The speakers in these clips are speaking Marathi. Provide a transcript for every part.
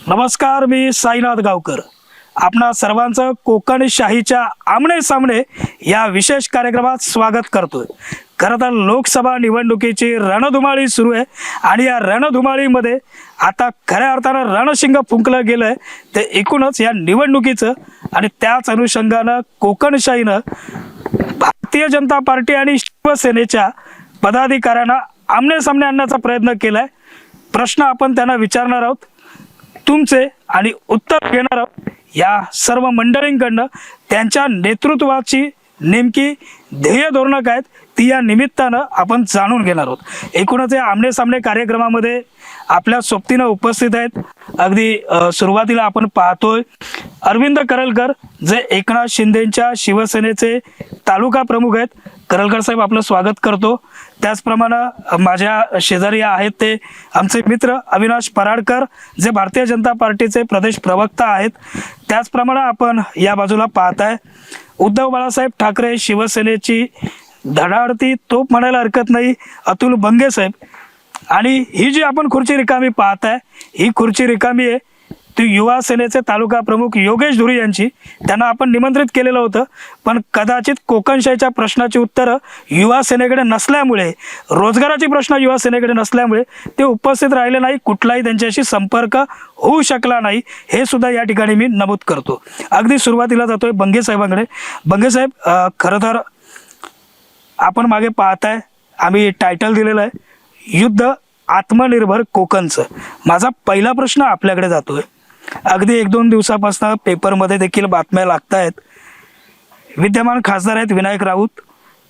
नमस्कार, मी साईनाथ गावकर. आपणा सर्वांचं कोकण शाहीच्या आमने सामने या विशेष कार्यक्रमात स्वागत करतोय. खरं तर लोकसभा निवडणुकीची रणधुमाळी सुरू आहे आणि या रणधुमाळीमध्ये आता खऱ्या अर्थानं रणशिंग फुंकलं गेलंय ते एकूणच या निवडणुकीचं. आणि त्याच अनुषंगानं कोकणशाहीनं भारतीय जनता पार्टी आणि शिवसेनेच्या पदाधिकाऱ्यांना आमने सामने आणण्याचा प्रयत्न केलाय. प्रश्न आपण त्यांना विचारणार आहोत तुमचे आणि उत्तर घेणार आहोत या सर्व मंडळींकडनं. त्यांच्या नेतृत्वाची नेमकी ध्येय धोरणं काय ती या निमित्तानं आपण जाणून घेणार आहोत. एकूणच या आमने सामने कार्यक्रमामध्ये आपल्या सोबतीनं उपस्थित आहेत. अगदी सुरुवातीला आपण पाहतोय अरविंद करलकर, जे एकनाथ शिंदेंच्या शिवसेनेचे तालुका प्रमुख आहेत. करलकर साहेब, आपलं स्वागत करतो. त्याचप्रमाणे माझ्या शेजारी आहेत ते आमचे मित्र अविनाश पराडकर, जे भारतीय जनता पार्टीचे प्रदेश प्रवक्ता आहेत. त्याचप्रमाणे आपण या बाजूला पाहताय उद्धव बाळासाहेब ठाकरे, शिवसेनेची धडाडती तोप म्हणायला हरकत नाही, अतुल बंगे साहेब. आणि ही जी आपण खुर्ची रिकामी पाहताय ही खुर्ची रिकामी आहे ती युवा सेनेचे तालुका प्रमुख योगेश धुरी यांची. त्यांना आपण निमंत्रित केलेलं होतं, पण कदाचित कोकणशाहीच्या प्रश्नाची उत्तरं युवा सेनेकडे नसल्यामुळे, रोजगाराची प्रश्न युवा सेनेकडे नसल्यामुळे ते उपस्थित राहिले नाही. कुठलाही त्यांच्याशी संपर्क होऊ शकला नाही, हे सुद्धा या ठिकाणी मी नमूद करतो. अगदी सुरुवातीला जातोय बंगे साहेबांकडे. बंगे साहेब, खरं तर आपण मागे पाहताय आम्ही टायटल दिलेलं आहे युद्ध आत्मनिर्भर कोकणचं. माझा पहिला प्रश्न आपल्याकडे जातोय. अगदी 1-2 दिवसापासून पेपरमध्ये देखील बातम्या लागत आहेत. विद्यमान खासदार आहेत विनायक राऊत,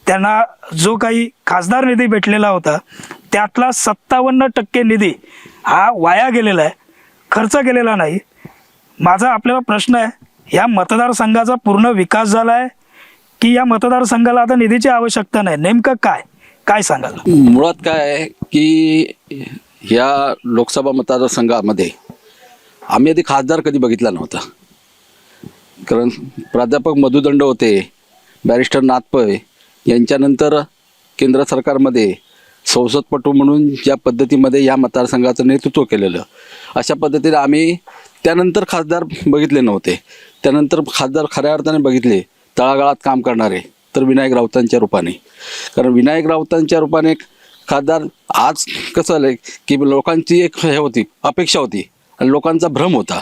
त्यांना जो काही खासदार निधी भेटलेला होता त्यातला 57% निधी हा वाया गेलेला आहे, खर्च केलेला नाही. माझा आपल्याला प्रश्न आहे, या मतदारसंघाचा पूर्ण विकास झाला आहे की या मतदारसंघाला आता निधीची आवश्यकता नाही? नेमकं काय सांगाल? मुळात काय आहे की या लोकसभा मतदारसंघामध्ये आम्ही आधी खासदार कधी बघितला नव्हता. कारण प्राध्यापक मधुदंड होते, बॅरिस्टर नाथ पै यांच्यानंतर केंद्र सरकारमध्ये संसदपटू म्हणून ज्या पद्धतीमध्ये या मतदारसंघाचं नेतृत्व केलेलं, अशा पद्धतीने आम्ही त्यानंतर खासदार बघितले नव्हते. त्यानंतर खासदार खऱ्या अर्थाने बघितले तळागाळात काम करणारे तर विनायक राऊतांच्या रूपाने. कारण विनायक राऊतांच्या रूपाने खासदार आज कसं झालं की लोकांची एक हे होती, अपेक्षा होती आणि लोकांचा भ्रम होता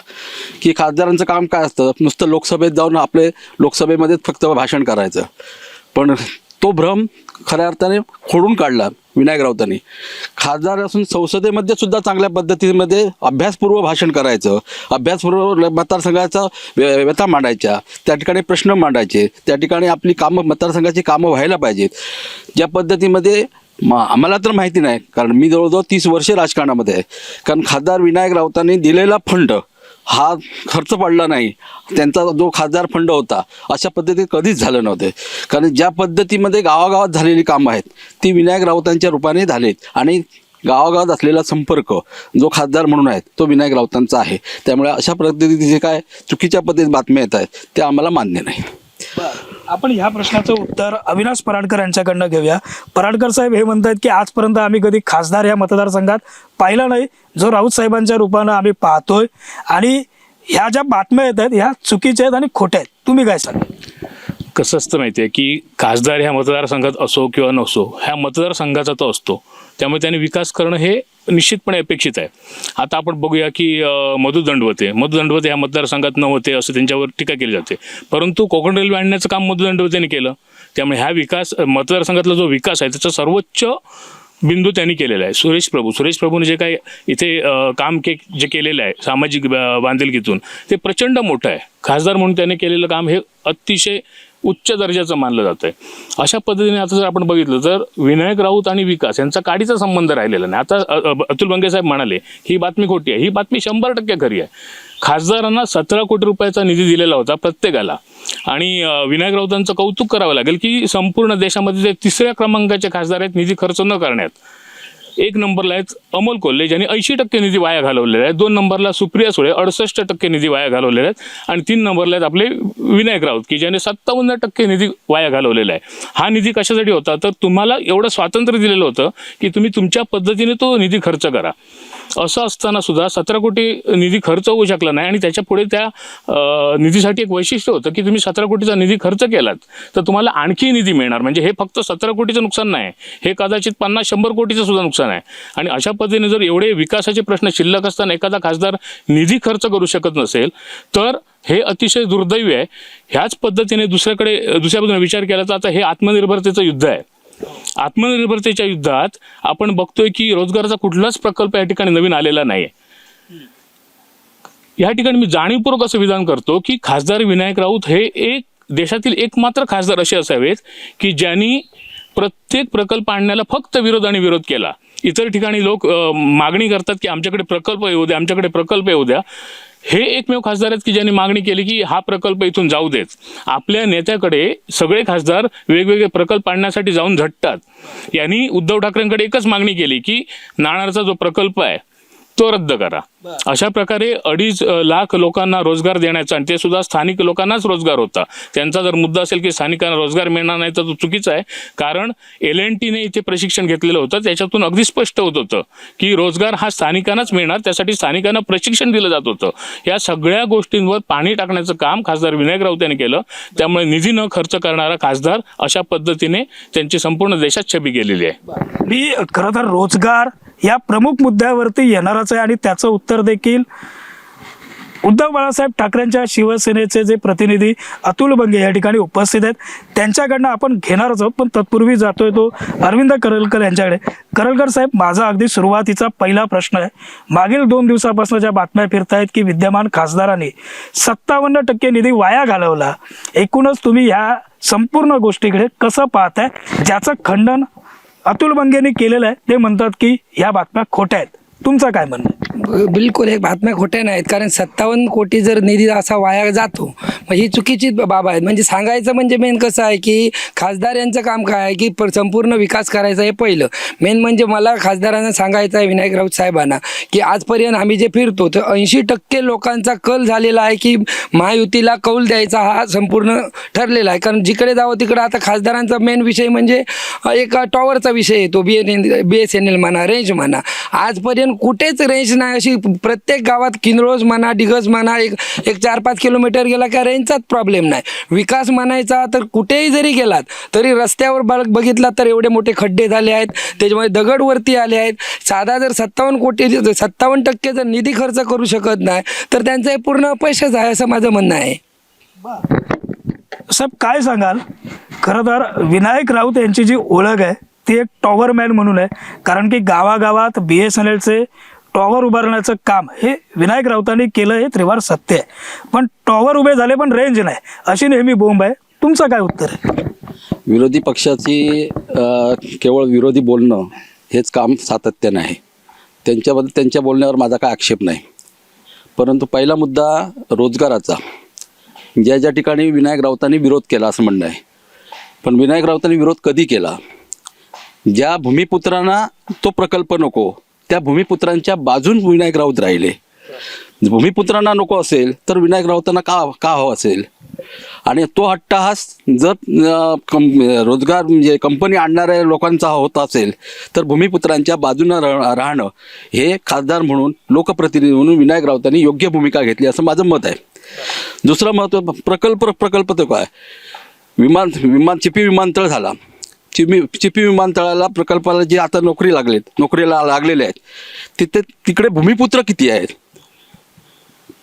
की खासदारांचं काम काय असतं, नुसतं लोकसभेत जाऊन आपले लोकसभेमध्येच फक्त भाषण करायचं. पण तो भ्रम खऱ्या अर्थाने खोडून काढला विनायक राऊतांनी. खासदार असून संसदेमध्ये सुद्धा चांगल्या पद्धतीमध्ये अभ्यासपूर्व भाषण करायचं, अभ्यासपूर्व मतदारसंघाचा व्यथा मांडायच्या, त्या ठिकाणी प्रश्न मांडायचे, त्या ठिकाणी आपली कामं मतदारसंघाची कामं व्हायला पाहिजेत. ज्या पद्धतीमध्ये आम्हाला तर माहिती नाही, कारण मी जवळजवळ 30 वर्षे राजकारणामध्ये आहे. कारण खासदार विनायक राऊतांनी दिलेला फंड हा खर्च पडला नाही, त्यांचा जो खासदार फंड होता अशा पद्धतीत कधीच झालं नव्हतं. कारण ज्या पद्धतीमध्ये गावागावात झालेली कामं आहेत ती विनायक राऊतांच्या रूपाने झालीत आणि गावागावात असलेला संपर्क जो खासदार म्हणून आहे तो विनायक राऊतांचा आहे. त्यामुळे अशा पद्धतीचे काय चुकीच्या पद्धतीत बातम्या येत आहेत ते आम्हाला मान्य नाही. आपण ह्या प्रश्नाचं उत्तर अविनाश पराडकर यांच्याकडनं घेऊया. पराडकर साहेब हे म्हणतात की आजपर्यंत आम्ही कधी खासदार या मतदारसंघात पाहिला नाही जो राऊत साहेबांच्या रूपानं आम्ही पाहतोय, आणि ह्या ज्या बातम्या येत आहेत ह्या चुकीच्या आहेत आणि खोट्या आहेत. तुम्ही काय सांगा? कसं असतं माहिती आहे की खासदार ह्या मतदारसंघात असो किंवा नसो, ह्या मतदारसंघाचा तो असतो, त्यामुळे त्याने विकास करणं हे निश्चितपणे अपेक्षित आहे. आता आपण बघूया की मधु दंडवते ह्या मतदारसंघात न होते असं त्यांच्यावर टीका केली जाते, परंतु कोकण रेल्वे आणण्याचं काम मधु दंडवतेने केलं. त्यामुळे ह्या विकास मतदारसंघातला जो विकास आहे त्याचा सर्वोच्च बिंदू त्यांनी केलेला आहे. सुरेश प्रभूने जे काही इथे काम जे केलेलं आहे सामाजिक बांधिलकीतून ते प्रचंड मोठं आहे. खासदार म्हणून त्याने केलेलं काम हे अतिशय उच्च दर्जाचं मानलं जातं आहे. अशा पद्धतीने आता जर आपण बघितलं तर विनायक राऊत आणि विकास यांचा काडीचा संबंध राहिलेला नाही. आता अतुल बंगे साहेब म्हणाले ही बातमी खोटी आहे, ही बातमी 100% खरी आहे. खासदारांना 17 कोटी रुपयाचा निधी दिलेला होता प्रत्येकाला, आणि विनायक राऊतांचं कौतुक करावं लागेल की संपूर्ण देशामध्ये ते 3ऱ्या क्रमांकाचे खासदार आहेत निधी खर्च न करण्यात. 1 नंबरला आहेत अमोल कोल्हे ज्यांनी 80% निधी वाया घालवलेला आहे, 2 नंबरला सुप्रिया सुळे 68% निधी वाया घालवलेला आहे आणि 3 नंबरला आहेत आपले विनायक राऊत की ज्याने 57% निधी वाया घालवलेला आहे. हा निधी कशासाठी होता तर तुम्हाला एवढं स्वातंत्र्य दिलेलं होतं की तुम्ही तुमच्या पद्धतीने तो निधी खर्च करा. असं असताना सुद्धा 17 कोटी निधी खर्च होऊ शकला नाही आणि त्याच्या पुढे त्या निधीसाठी एक वैशिष्ट्य होतं की तुम्ही 17 कोटीचा निधी खर्च केलात तर तुम्हाला आणखी निधी मिळणार. म्हणजे हे फक्त 17 कोटीचं नुकसान नाही, हे कदाचित 50-100 कोटीचं सुद्धा नुकसान आहे. आणि अशा पद्धतीने जर एवढे विकासाचे प्रश्न शिल्लक असताना एखादा खासदार निधी खर्च करू शकत नसेल तर हे अतिशय दुर्दैवी आहे. ह्याच पद्धतीने दुसऱ्या बाजूने विचार केला तर आता हे आत्मनिर्भरतेचं युद्ध आहे. आत्मनिर्भरतेच्या युद्धात आपण बघतोय की रोजगाराचा कुठलाच प्रकल्प या ठिकाणी नवीन आलेला नाही. या ठिकाणी मी जाणीवपूर्वक असं विधान करतो की खासदार विनायक राऊत हे देशातील एकमात्र खासदार असे असावेत की ज्यांनी प्रत्येक प्रकल्प आणण्याला फक्त विरोध आणि विरोध केला. इतर ठिकाणी लोक मागणी करतात की आमच्याकडे प्रकल्प येऊ द्या, आमच्याकडे प्रकल्प येऊ द्या. हे एकमेव खासदार आहेत की ज्यांनी मागणी केली की हा प्रकल्प इथून जाऊ देत. आपल्या नेत्याकडे सगळे खासदार वेगवेगळे प्रकल्प आणण्यासाठी जाऊन झटतात. यांनी उद्धव ठाकरेंकडे एकच मागणी केली की नाणारचा जो प्रकल्प आहे तो रद्द करा. अशा प्रकारे 2.5 लाख लोकांना रोजगार देण्याचा आणि ते सुद्धा स्थानिक लोकांनाच रोजगार होता. त्यांचा जर मुद्दा असेल की स्थानिकांना रोजगार मिळणार नाही तर तो चुकीचा आहे. कारण L&Tने इथे प्रशिक्षण घेतलेलं होतं, त्याच्यातून अगदी स्पष्ट होत होतं की रोजगार हा स्थानिकांनाच मिळणार, त्यासाठी स्थानिकांना प्रशिक्षण दिलं जात होतं. या सगळ्या गोष्टींवर पाणी टाकण्याचं काम खासदार विनायक राऊत यांनी केलं. त्यामुळे निधी न खर्च करणारा खासदार अशा पद्धतीने त्यांची संपूर्ण देशात छबी गेलेली आहे. मी खरं तर रोजगार या प्रमुख मुद्द्यावरती येणारच आहे आणि त्याचं उत्तर देखील उद्धव बाळासाहेब ठाकरेंच्या शिवसेनेचे जे प्रतिनिधी अतुल बंगे या ठिकाणी उपस्थित आहेत त्यांच्याकडनं आपण घेणारच आहोत. पण तत्पूर्वी जातोय तो अरविंद करलकर यांच्याकडे. करलकर साहेब, माझा अगदी सुरुवातीचा पहिला प्रश्न आहे. मागील 2 दिवसापासून ज्या बातम्या फिरतायत की विद्यमान खासदारांनी 57% निधी वाया घालवला, एकूणच तुम्ही ह्या संपूर्ण गोष्टीकडे कसं पाहताय, ज्याचं खंडन अतुल बंगेंनी केलेलं आहे? ते म्हणतात की ह्या बातम्या खोट्या आहेत. तुमचं काय म्हणणं? बिलकुल हे बातम्या खोट्या नाहीत. कारण 57 कोटी जर निधी असा वाया जातो मग ही चुकीची बाब आहे. म्हणजे सांगायचं म्हणजे मेन कसं आहे की खासदार यांचं काम काय आहे की संपूर्ण विकास करायचा हे पहिलं. मेन म्हणजे मला खासदारांना सांगायचं आहे विनायक राऊत साहेबांना की आजपर्यंत आम्ही जे फिरतो तर 80% लोकांचा कल झालेला आहे की महायुतीला कौल द्यायचा हा संपूर्ण ठरलेला आहे. कारण जिकडे जावं तिकडं आता खासदारांचा मेन विषय म्हणजे एक टॉवरचा विषय येतो. BSNL म्हणा, रेंज म्हणा. आजपर्यंत कुठेच रेंज नाही अशी. प्रत्येक गावात किनरोज म्हणा, डिगज म्हणा, एक 4-5 किलोमीटर गेला का रेंजचाच प्रॉब्लेम नाही. विकास म्हणायचा तर कुठेही जरी गेलात तरी रस्त्यावर बघितला तर एवढे मोठे खड्डे झाले आहेत, त्याच्यामुळे दगड वरती आले आहेत. साधा जर 57% जर निधी खर्च करू शकत नाही तर त्यांचं हे पूर्ण अपयशच आहे असं माझं म्हणणं आहे. साहेब, काय सांगाल? खरं तर विनायक राऊत यांची जी ओळख आहे ती एक टॉवर मॅन म्हणून आहे. कारण की गावागावात BSNLचे टॉवर उभारण्याचं काम हे विनायक राऊतांनी केलं, हे त्रिवार सत्य आहे. पण टॉवर उभे झाले पण रेंज नाही, अशी नेहमी बोंब आहे. तुमचं काय उत्तर आहे? विरोधी पक्षाची केवळ विरोधी बोलणं हेच काम सातत्यानं आहे. त्यांच्या बोलण्यावर माझा काय आक्षेप नाही. परंतु पहिला मुद्दा रोजगाराचा, ज्या ठिकाणी विनायक राऊतांनी विरोध केला असं म्हणणं आहे. पण विनायक राऊतांनी विरोध कधी केला? ज्या भूमिपुत्रांना तो प्रकल्प नको त्या भूमिपुत्रांच्या बाजून विनायक राऊत राहिले. भूमिपुत्रांना नको असेल तर विनायक राऊतांना का हवं असेल? आणि तो हट्टहास जर रोजगार म्हणजे कंपनी आणणाऱ्या लोकांचा होत असेल तर भूमिपुत्रांच्या बाजूनं राहणं हे खासदार म्हणून, लोकप्रतिनिधी म्हणून विनायक राऊतांनी योग्य भूमिका घेतली असं माझं मत आहे. दुसरं महत्त्व, प्रकल्प तो काय, चिपी विमानतळ झाला. चिपी विमानतळाला प्रकल्पाला जे आता नोकरीला लागलेले आहेत तिकडे भूमिपुत्र किती आहेत?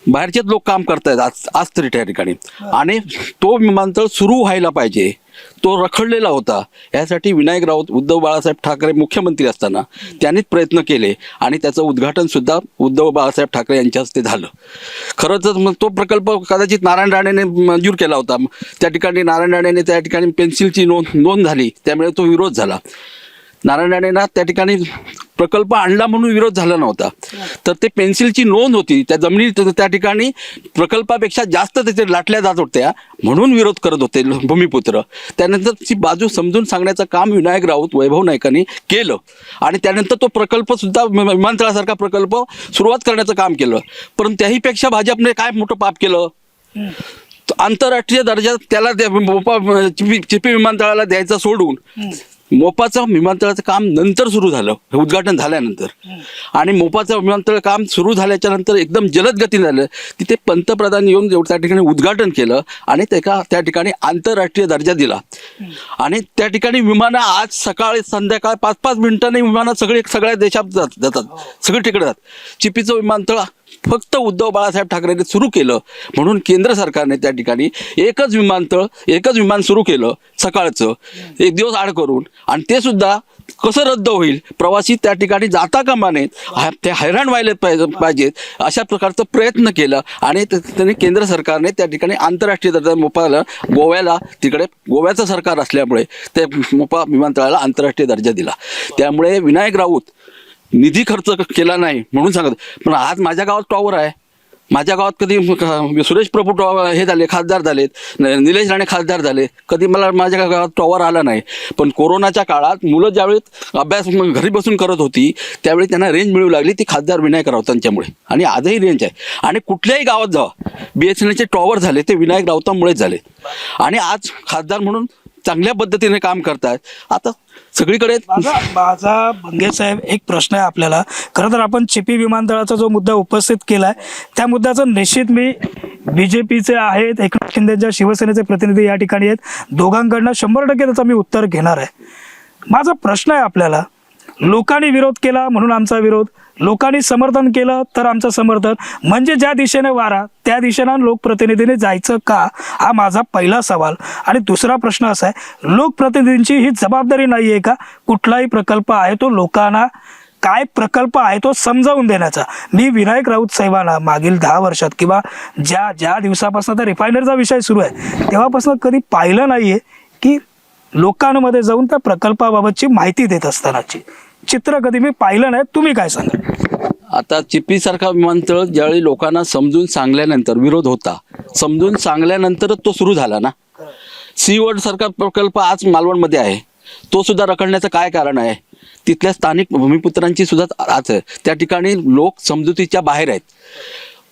बाहेरचेच लोक काम करतायत आज तरी त्या ठिकाणी. आणि तो विमानतळ सुरू व्हायला पाहिजे, तो रखडलेला होता. यासाठी विनायक राऊत, उद्धव बाळासाहेब ठाकरे मुख्यमंत्री असताना त्यांनीच प्रयत्न केले आणि त्याचं उद्घाटन सुद्धा उद्धव बाळासाहेब ठाकरे यांच्या हस्ते झालं. खरंच मग तो प्रकल्प कदाचित नारायण राणेने मंजूर केला होता. त्या ठिकाणी नारायण राणेने त्या ठिकाणी पेन्सिलची नोंद झाली, त्यामुळे तो विरोध झाला. नारायण राणेंना त्या ठिकाणी प्रकल्प आणला म्हणून विरोध झाला नव्हता, तर ते पेन्सिलची नोंद होती त्या जमिनी त्या ठिकाणी प्रकल्पापेक्षा जास्त तिथे लाटल्या जात होत्या म्हणून विरोध करत होते भूमिपुत्र. त्यानंतर ती बाजू समजून सांगण्याचं काम विनायक राऊत, वैभव नाईकांनी केलं आणि त्यानंतर तो प्रकल्प सुद्धा विमानतळासारखा प्रकल्प सुरुवात करण्याचं काम केलं. परंतु त्याहीपेक्षा भाजपने काय मोठं पाप केलं, आंतरराष्ट्रीय दर्जा त्याला चिपी विमानतळाला द्यायचं सोडून मोपाचं विमानतळाचं काम नंतर सुरू झालं, उद्घाटन झाल्यानंतर. आणि मोपाचं विमानतळ काम सुरू झाल्याच्या नंतर एकदम जलद गतीने झालं. तिथे पंतप्रधान येऊन त्या ठिकाणी उद्घाटन केलं आणि त्या ठिकाणी आंतरराष्ट्रीय दर्जा दिला. आणि त्या ठिकाणी विमानं आज सकाळी संध्याकाळ 5-5 मिनिटांनी विमानं सगळ्या देशात जातात, सगळे तिकडे जातात. चिपीचं विमानतळ फक्त उद्धव बाळासाहेब ठाकरेंनी सुरू केलं म्हणून केंद्र सरकारने त्या ठिकाणी एकच विमान सुरू केलं सकाळचं, एक दिवस आड करून. आणि ते सुद्धा कसं रद्द होईल, प्रवासी त्या ठिकाणी जाता कामा नयेत, ते हैराण व्हायला पाहिजेत अशा प्रकारचा प्रयत्न केला. आणि त्यांनी केंद्र सरकारने त्या ठिकाणी आंतरराष्ट्रीय दर्जा मोपाला तिकडे गोव्याचं सरकार असल्यामुळे त्या मोपा विमानतळाला आंतरराष्ट्रीय दर्जा दिला. त्यामुळे विनायक राऊत निधी खर्च केला नाही म्हणून सांगत. पण आज माझ्या गावात टॉवर आहे, माझ्या गावात कधी सुरेश प्रभू हे झाले खासदार झालेत, निलेश राणे खासदार झाले, कधी मला माझ्या गावात टॉवर आला नाही. पण कोरोनाच्या काळात मुलं ज्यावेळी अभ्यास घरी बसून करत होती त्यावेळी त्यांना रेंज मिळू लागली, ती खासदार विनायक राऊतांच्यामुळे. आणि आजही रेंज आहे. आणि कुठल्याही गावात जावा BSNLचे टॉवर झाले ते विनायक राऊतांमुळेच झाले. आणि आज खासदार म्हणून चांगल्या पद्धतीने काम करतायत. आता सगळीकडे माझा बंगे साहेब एक प्रश्न आहे आपल्याला. खरं तर आपण चिपी विमानतळाचा जो मुद्दा उपस्थित केलाय त्या मुद्द्याचं निश्चित मी BJPचे आहेत, एकनाथ शिंदेच्या शिवसेनेचे प्रतिनिधी या ठिकाणी आहेत, दोघांकडनं 100% त्याचं मी उत्तर घेणार आहे. माझा प्रश्न आहे आपल्याला, लोकांनी विरोध केला म्हणून आमचा विरोध, लोकांनी समर्थन केलं तर आमचं समर्थन, म्हणजे ज्या दिशेने वारा त्या दिशेनं लोकप्रतिनिधीने जायचं का, हा माझा पहिला सवाल. आणि दुसरा प्रश्न असा आहे, लोकप्रतिनिधींची ही जबाबदारी नाही आहे का कुठलाही प्रकल्प आहे तो लोकांना काय प्रकल्प आहे तो समजावून देण्याचा. मी विनायक राऊत साहेबांना मागील 10 वर्षात किंवा ज्या दिवसापासून त्या रिफायनरीचा विषय सुरू आहे तेव्हापासून कधी पाहिलं नाहीये की लोकांमध्ये जाऊन त्या प्रकल्पाबाबतची माहिती देत असतानाची चित्र कधी मी पाहिलं नाही. तुम्ही काय सांगा? आता चिपीसारखा विमानतळ ज्यावेळी लोकांना समजून सांगल्यानंतर विरोध होता, समजून सांगल्यानंतरच तो सुरू झाला ना. सीवर्ड सारखा प्रकल्प आज मालवणमध्ये आहे, तो सुद्धा रखडण्याचं काय कारण आहे? तिथल्या स्थानिक भूमिपुत्रांची सुद्धा आज त्या ठिकाणी लोक समजुतीच्या बाहेर आहेत.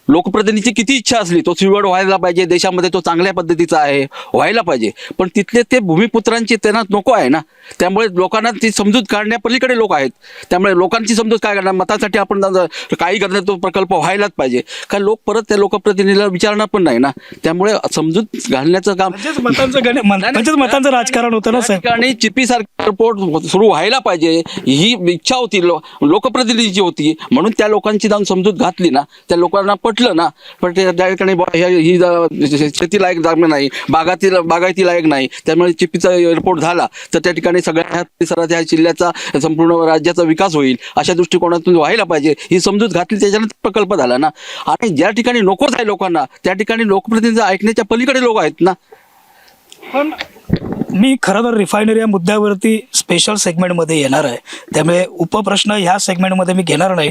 लोकप्रतिनिधीची किती इच्छा असली तो सीवर्ड व्हायला पाहिजे, देशामध्ये तो चांगल्या पद्धतीचा आहे, व्हायला पाहिजे, पण तिथले ते भूमिपुत्रांची त्यांना नको आहे ना. त्यामुळे लोकांना ती समजूत काढण्यापलीकडे लोक आहेत. त्यामुळे लोकांची समजूत काय करणार, मतासाठी आपण काही करणार, तो प्रकल्प व्हायलाच पाहिजे. कारण लोक परत त्या लोकप्रतिनिधीला विचारणार पण नाही ना. त्यामुळे समजूत घालण्याचं काम मतांचं राजकारण होतं ना साहेब. आणि चिपीसारखा एअरपोर्ट सुरू व्हायला पाहिजे ही इच्छा होती, लोकप्रतिनिधीची होती, म्हणून त्या लोकांची जाऊन समजूत घातली ना. त्या लोकांना पटलं ना. पण त्या ठिकाणी ही शेतीलायक जागा नाही, बागायती लायक नाही, त्यामुळे चिपीचा एअरपोर्ट झाला तर त्या ठिकाणी सगळ्या परिसरात ह्या जिल्ह्याचा संपूर्ण राज्याचा विकास होईल अशा दृष्टिकोनातून व्हायला पाहिजे ही समजूत घातली, त्याच्यानंतर प्रकल्प झाला ना. आणि ज्या ठिकाणी नकोच आहे लोकांना त्या ठिकाणी लोकप्रतिनिधी ऐकण्याच्या पलीकडे लोक आहेत ना. पण मी खरं तर रिफायनरी या मुद्द्यावरती स्पेशल सेगमेंटमध्ये येणार आहे, त्यामुळे उपप्रश्न ह्या सेगमेंटमध्ये मी घेणार नाही.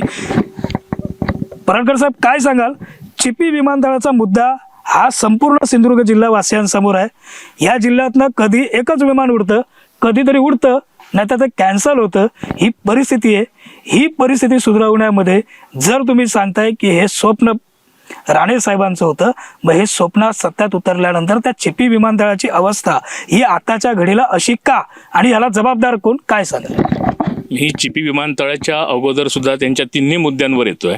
पराडकर साहेब काय सांगाल, चिपी विमानतळाचा मुद्दा हा संपूर्ण सिंधुदुर्ग जिल्हावासियांसमोर आहे. या जिल्ह्यातनं कधी एकच विमान उडतं, कधीतरी उडतं, नाही तर ते कॅन्सल होतं. ही परिस्थिती आहे. ही परिस्थिती सुधारवण्यामध्ये जर तुम्ही सांगताय की हे स्वप्न राणे साहेबांचं होतं, मग हे स्वप्न सत्यात उतरल्यानंतर त्या चिपी विमानतळाची अवस्था ही आताच्या घडीला अशी का, आणि याला जबाबदार कोण, काय सांगा? ही चिपी विमानतळाच्या अगोदर सुद्धा त्यांच्या 3 मुद्द्यांवर येतोय.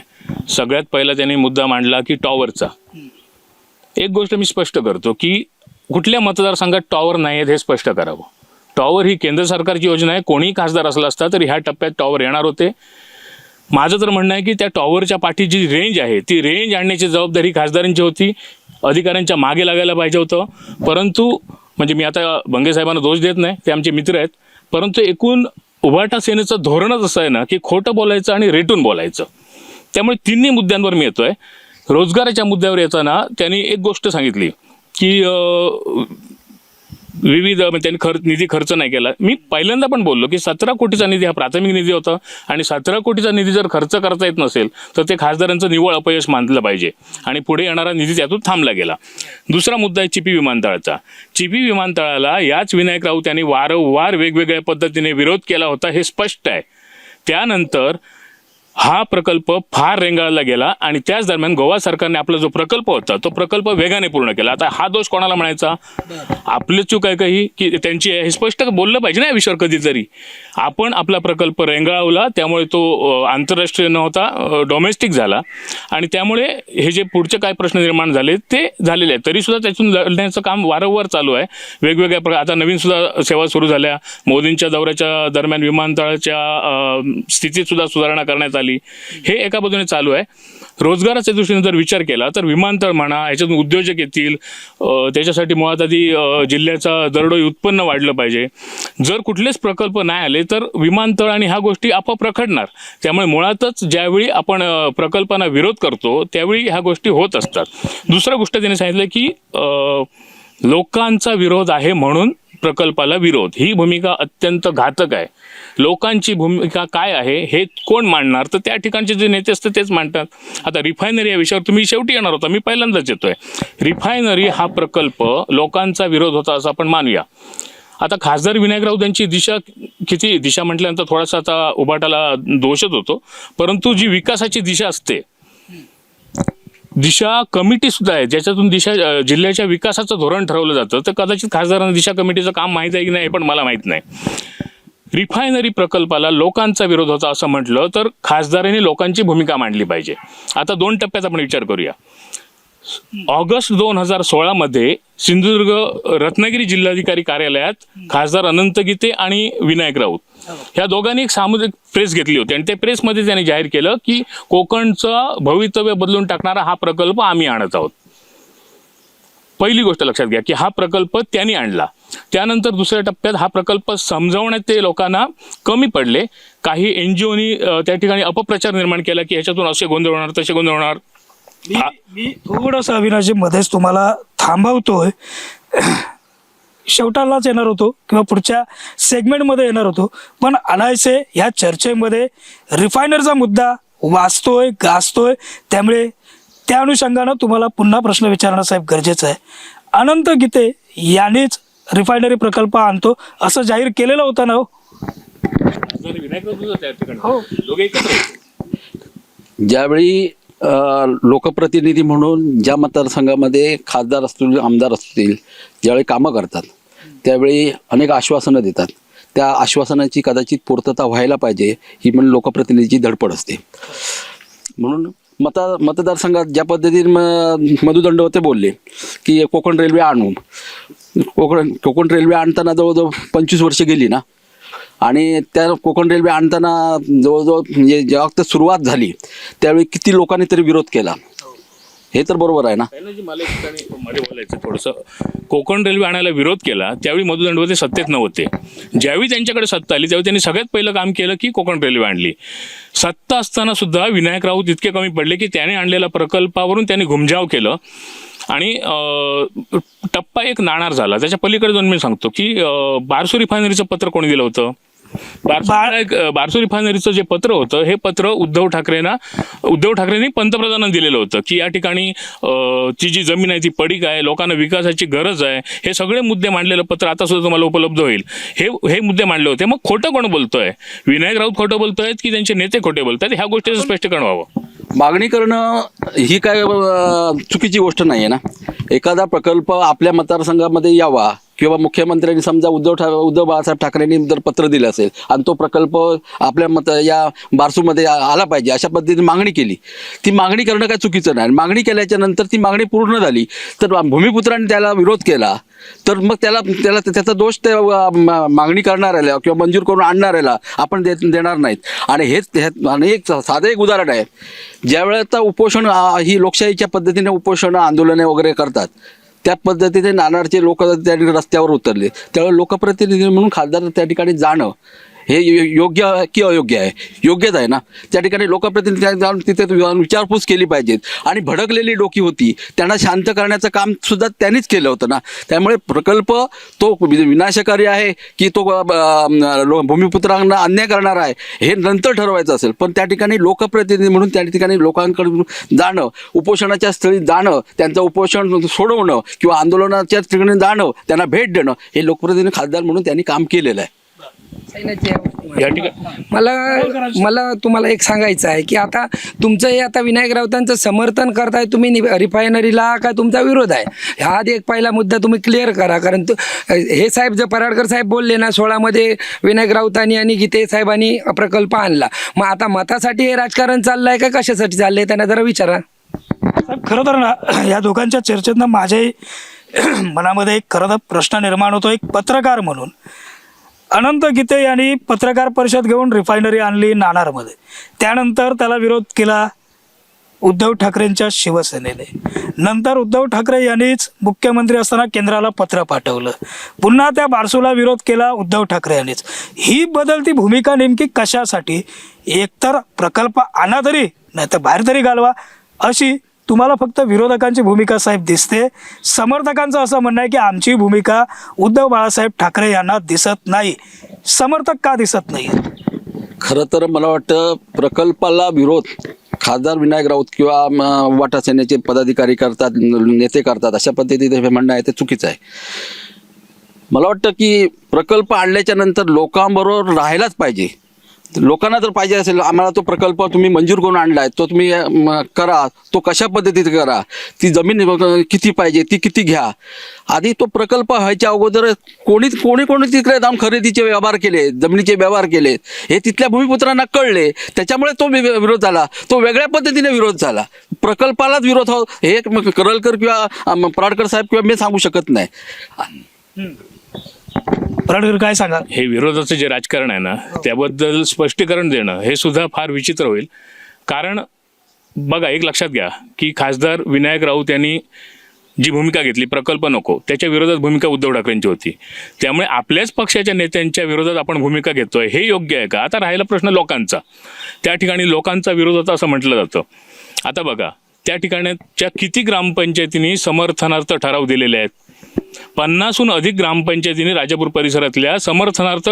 सगळ्यात पहिला त्यांनी मुद्दा मांडला की टॉवरचा. एक गोष्ट मी स्पष्ट करतो की कुठल्या मतदारसंघात टॉवर नाही आहेत हे स्पष्ट करावं. टॉवर ही केंद्र सरकारची योजना आहे. कोणीही खासदार असला असता तर ह्या टप्प्यात टॉवर येणार होते. माझं तर म्हणणं आहे की त्या टॉवरच्या पाठी जी रेंज आहे ती रेंज आणण्याची जबाबदारी खासदारांची होती, अधिकाऱ्यांच्या मागे लागायला पाहिजे होतं. परंतु म्हणजे मी आता बंगे साहेबांना दोष देत नाही, ते आमचे मित्र आहेत, परंतु एकूण उभाटा सेनेचं धोरणच असं आहे ना की खोटं बोलायचं आणि रेटून बोलायचं. त्यामुळे 3 मुद्द्यांवर मी येतोय. रोजगाराच्या मुद्द्यावर येताना त्यांनी एक गोष्ट सांगितली की विविध त्यांनी निधी खर्च नाही केला. मी पहिल्यांदा पण बोललो की 17 कोटीचा निधी हा प्राथमिक निधी होता आणि 17 कोटीचा निधी जर खर्च करता येत नसेल तर ते खासदारांचं निव्वळ अपयश मानलं पाहिजे आणि पुढे येणारा निधी त्यातून थांबला गेला. दुसरा मुद्दा आहे चिपी विमानतळाचा. चिपी विमानतळाला याच विनायक राऊत यांनी वारंवार वेगवेगळ्या पद्धतीने विरोध केला होता, हे स्पष्ट आहे. त्यानंतर हा प्रकल्प फार रेंगाळला गेला आणि त्याच दरम्यान गोवा सरकारने आपला जो प्रकल्प होता तो प्रकल्प वेगाने पूर्ण केला. आता हा दोष कोणाला म्हणायचा? आपली चूक आहे काही की त्यांची आहे? हे स्पष्ट बोललं पाहिजे ना या विषयावर कधीतरी. आपण आपला प्रकल्प रेंगाळवला, त्यामुळे तो आंतरराष्ट्रीय नव्हता, डोमेस्टिक झाला आणि त्यामुळे हे जे पुढचे काय प्रश्न निर्माण झाले ते झालेले आहेत. तरीसुद्धा त्यातून लढण्याचं काम वारंवार चालू आहे. वेगवेगळ्या आता नवीन सुद्धा सेवा सुरू झाल्या. मोदींच्या दौऱ्याच्या दरम्यान विमानतळाच्या स्थितीत सुद्धा सुधारणा करण्यात आली. हे एका बाजूने चालू आहे. रोजगाराच्या दृष्टीने जर विचार केला तर विमानतळ म्हणा, याच्यातून उद्योजक येतील, त्याच्यासाठी मुळात आधी जिल्ह्याचा दरडोई उत्पन्न वाढलं पाहिजे. जर कुठलेच प्रकल्प नाही आले तर विमानतळ आणि ह्या गोष्टी आपोआप रखडणार. त्यामुळे मुळातच ज्यावेळी आपण प्रकल्पांना विरोध करतो त्यावेळी ह्या गोष्टी होत असतात. दुसरा गोष्ट त्यांनी सांगितलं की लोकांचा विरोध आहे म्हणून प्रकल्पाला विरोध. ही भूमिका अत्यंत घातक आहे. लोकांची भूमिका काय आहे हे कोण मांडणार? तर त्या ठिकाणचे जे नेते असतात तेच मांडतात. आता रिफायनरी या विषयावर तुम्ही शेवटी येणार होता, मी पहिल्यांदाच येतोय. रिफायनरी हा प्रकल्प लोकांचा विरोध होता असं आपण मानूया. आता खासदार विनायक राऊत यांची दिशा म्हटल्यानंतर थोडासा आता उभाटाला दोषच होतो, परंतु जी विकासाची दिशा असते, दिशा कमिटी सुद्धा आहे ज्याच्यातून जिल्ह्याच्या विकासाचं धोरण ठरवलं जातं. तर कदाचित खासदारांना दिशा कमिटीचं काम माहीत आहे की नाही हे पण मला माहीत नाही. रिफायनरी प्रकल्पाला लोकांचा विरोध होता असं म्हटलं तर खासदारांनी लोकांची भूमिका मांडली पाहिजे. आता 2 टप्प्यात आपण विचार करूया. ऑगस्ट 2016 मध्ये सिंधुदुर्ग रत्नागिरी जिल्हाधिकारी कार्यालयात खासदार अनंत गीते आणि विनायक राऊत ह्या दोघांनी एक सामुदायिक प्रेस घेतली होती आणि त्या प्रेसमध्ये त्यांनी जाहीर केलं की कोकणचं भवितव्य बदलून टाकणारा हा प्रकल्प आम्ही आणत आहोत. पहिली गोष्ट लक्षात घ्या की हा प्रकल्प त्यांनी आणला. त्यानंतर दुसऱ्या टप्प्यात हा प्रकल्प समजावण्यात ते लोकांना कमी पडले. काही NGOनी त्या ठिकाणी अपप्रचार निर्माण केला की ह्याच्यातून असे गोंधळ होणार, तसे गोंधळ होणार. मी थोडंसं अविनाशजी मध्येच तुम्हाला थांबवतोय. शेवटालाच येणार होतो किंवा पुढच्या सेगमेंटमध्ये येणार होतो, पण अनायसे ह्या चर्चेमध्ये रिफायनरचा मुद्दा वाचतोय, गाजतोय, त्यामुळे त्या अनुषंगानं तुम्हाला पुन्हा प्रश्न विचारणं साहेब गरजेचं आहे. अनंत गीते यांनीच रिफायनरी प्रकल्प आणतो असं जाहीर केलेलं होतं ना? हो, ज्यावेळी लोकप्रतिनिधी म्हणून ज्या मतदारसंघामध्ये खासदार असतील, आमदार असतील, ज्यावेळी कामं करतात त्यावेळी अनेक आश्वासनं देतात. त्या आश्वासनाची कदाचित पूर्तता व्हायला पाहिजे ही पण लोकप्रतिनिधीची धडपड असते. म्हणून मतदारसंघात ज्या पद्धतीने मधु दंडवते बोलले की कोकण रेल्वे आणू, कोकण रेल्वे आणताना जवळजवळ 25 वर्ष गेली ना, आणि त्या कोकण रेल्वे आणताना जवळजवळ म्हणजे जेव्हा ते सुरुवात झाली त्यावेळी किती लोकांनी तरी विरोध केला, हे तर बरोबर आहे ना. मला एक ठिकाणी मध्ये बोलायचं थोडंसं. कोकण रेल्वे आणायला विरोध केला त्यावेळी मधु दंडवते सत्तेत नव्हते. ज्यावेळी त्यांच्याकडे सत्ता आली त्यावेळी त्यांनी सगळ्यात पहिलं काम केलं की कोकण रेल्वे आणली. सत्ता असताना सुद्धा विनायक राऊत इतके कमी पडले की त्याने आणलेल्या प्रकल्पावरून त्यांनी घुमजाव केलं आणि टप्पा एक नाणार झाला. त्याच्या पलीकडे जाऊन मी सांगतो की बारसू रिफायनरीचं पत्र कोणी दिलं होतं? बारसू रिफायनरीचं जे पत्र होतं हे पत्र उद्धव ठाकरेंनी पंतप्रधानांना दिलेलं होतं की या ठिकाणी ती जी जमीन आहे ती पडीक आहे, लोकांना विकासाची गरज आहे, हे सगळे मुद्दे मांडलेलं पत्र आता सुद्धा तुम्हाला उपलब्ध होईल. हे मुद्दे मांडले होते. मग खोटं कोण बोलतोय? विनायक राऊत खोटं बोलतोयत की त्यांचे नेते खोटे बोलतायत? ह्या गोष्टीचं स्पष्टीकरण व्हावं. मागणी करणं ही काय चुकीची गोष्ट नाही आहे ना. एखादा प्रकल्प आपल्या मतदारसंघामध्ये यावा किंवा मुख्यमंत्र्यांनी समजा उद्धव बाळासाहेब ठाकरेंनी जर पत्र दिलं असेल आणि तो प्रकल्प आपल्या या बारसूमध्ये आला पाहिजे अशा पद्धतीने मागणी केली, ती मागणी करणं काय चुकीचं नाही. मागणी केल्याच्या नंतर ती मागणी पूर्ण झाली तर भूमिपुत्रांनी त्याला विरोध केला तर मग त्याचा दोष त्या मागणी करणाऱ्याला किंवा मंजूर करून आणणाऱ्याला आपण देणार नाहीत. आणि एक साधं एक उदाहरण आहे. ज्यावेळेस उपोषण ही लोकशाहीच्या पद्धतीने उपोषण आंदोलने वगैरे करतात त्या पद्धतीने नानारचे लोक त्या रस्त्यावर उतरले, त्यावेळेस लोकप्रतिनिधी म्हणून खासदार त्या ठिकाणी जाणं हे योग्य आहे की अयोग्य आहे? योग्यच आहे ना. त्या ठिकाणी लोकप्रतिनिधी जाऊन तिथे विचारपूस केली पाहिजेत. आणि भडकलेली डोकी होती त्यांना शांत करण्याचं काम सुद्धा त्यांनीच केलं होतं ना. त्यामुळे प्रकल्प तो विनाशकारी आहे की तो भूमिपुत्रांना अन्याय करणार आहे हे नंतर ठरवायचं असेल. पण त्या ठिकाणी लोकप्रतिनिधी म्हणून त्या ठिकाणी लोकांकडून जाणं, उपोषणाच्या स्थळी जाणं, त्यांचं उपोषण सोडवणं किंवा आंदोलनाच्या ठिकाणी जाणं, त्यांना भेट देणं, हे लोकप्रतिनिधी खासदार म्हणून त्यांनी काम केलेलं आहे. या ठिकाणी मला तुम्हाला एक सांगायचं आहे की आता तुमचं हे आता विनायक राऊतांचं समर्थन करताय तुम्ही रिफायनरीला का तुमचा विरोध आहे? हा आधी एक पहिला मुद्दा तुम्ही क्लिअर करा. कारण हे साहेब जर पराडकर साहेब बोलले ना 16मध्ये विनायक राऊतांनी आणि गीते साहेबांनी प्रकल्प आणला, मग आता मतासाठी हे राजकारण चाललंय का कशासाठी चाललंय त्यांना जरा विचारा. साहेब, खरं तर ना या दोघांच्या चर्चेतनं माझ्याही मनामध्ये एक खरं तर प्रश्न निर्माण होतो. एक पत्रकार म्हणून अनंत गीते यांनी पत्रकार परिषद घेऊन रिफायनरी आणली नाणारमध्ये. त्यानंतर त्याला विरोध केला उद्धव ठाकरेंच्या शिवसेनेने. नंतर उद्धव ठाकरे यांनीच मुख्यमंत्री असताना केंद्राला पत्र पाठवलं. पुन्हा त्या बारसूला विरोध केला उद्धव ठाकरे यांनीच. ही बदलती भूमिका नेमकी कशासाठी? एकतर प्रकल्प आणा तरी नाही तर बाहेर तरी घालवा अशी तुम्हाला फक्त विरोधकांची भूमिका साहेब दिसते. समर्थकांचं असं म्हणणं आहे की आमची भूमिका उद्धव बाळासाहेब ठाकरे यांना दिसत नाही. समर्थक का दिसत नाही? खरं तर मला वाटतं प्रकल्पाला विरोध खासदार विनायक राऊत किंवा वाटा सेनेचे पदाधिकारी करतात, नेते करतात, अशा पद्धतीने हे म्हणणं आहे ते चुकीचं आहे. मला वाटतं की प्रकल्प आणल्याच्या नंतर लोकांबरोबर राहायलाच पाहिजे. लोकांना जर पाहिजे असेल आम्हाला तो प्रकल्प तुम्ही मंजूर करून आणलाय, तो तुम्ही करा, तो कशा पद्धतीने करा, ती जमीन किती पाहिजे ती किती घ्या. आधी तो प्रकल्प व्हायच्या अगोदर कोणी तिकडे जाऊन खरेदीचे व्यवहार केले, जमिनीचे व्यवहार केले, हे तिथल्या भूमिपुत्रांना कळले. त्याच्यामुळे तो विरोध झाला, तो वेगळ्या पद्धतीने विरोध झाला. प्रकल्पालाच विरोध हो हे करलकर किंवा पराडकर साहेब किंवा मी सांगू शकत नाही. पराडकर काय सांगा? हे विरोधाचं जे राजकारण आहे ना त्याबद्दल स्पष्टीकरण देणं हे सुद्धा फार विचित्र होईल. कारण बघा, एक लक्षात घ्या की खासदार विनायक राऊत यांनी जी भूमिका घेतली प्रकल्प नको, त्याच्या विरोधात भूमिका उद्धव ठाकरेंची होती. त्यामुळे आपल्याच पक्षाच्या नेत्यांच्या विरोधात आपण भूमिका घेतोय हे योग्य आहे का? आता राहिला प्रश्न लोकांचा. त्या ठिकाणी लोकांचा विरोध होता असं म्हटलं जातं. आता बघा, त्या ठिकाणच्या किती ग्रामपंचायतींनी समर्थनार्थ ठराव दिलेले आहेत? 50हून अधिक ग्रामपंचायतींनी राजापूर परिसरातल्या समर्थनार्थ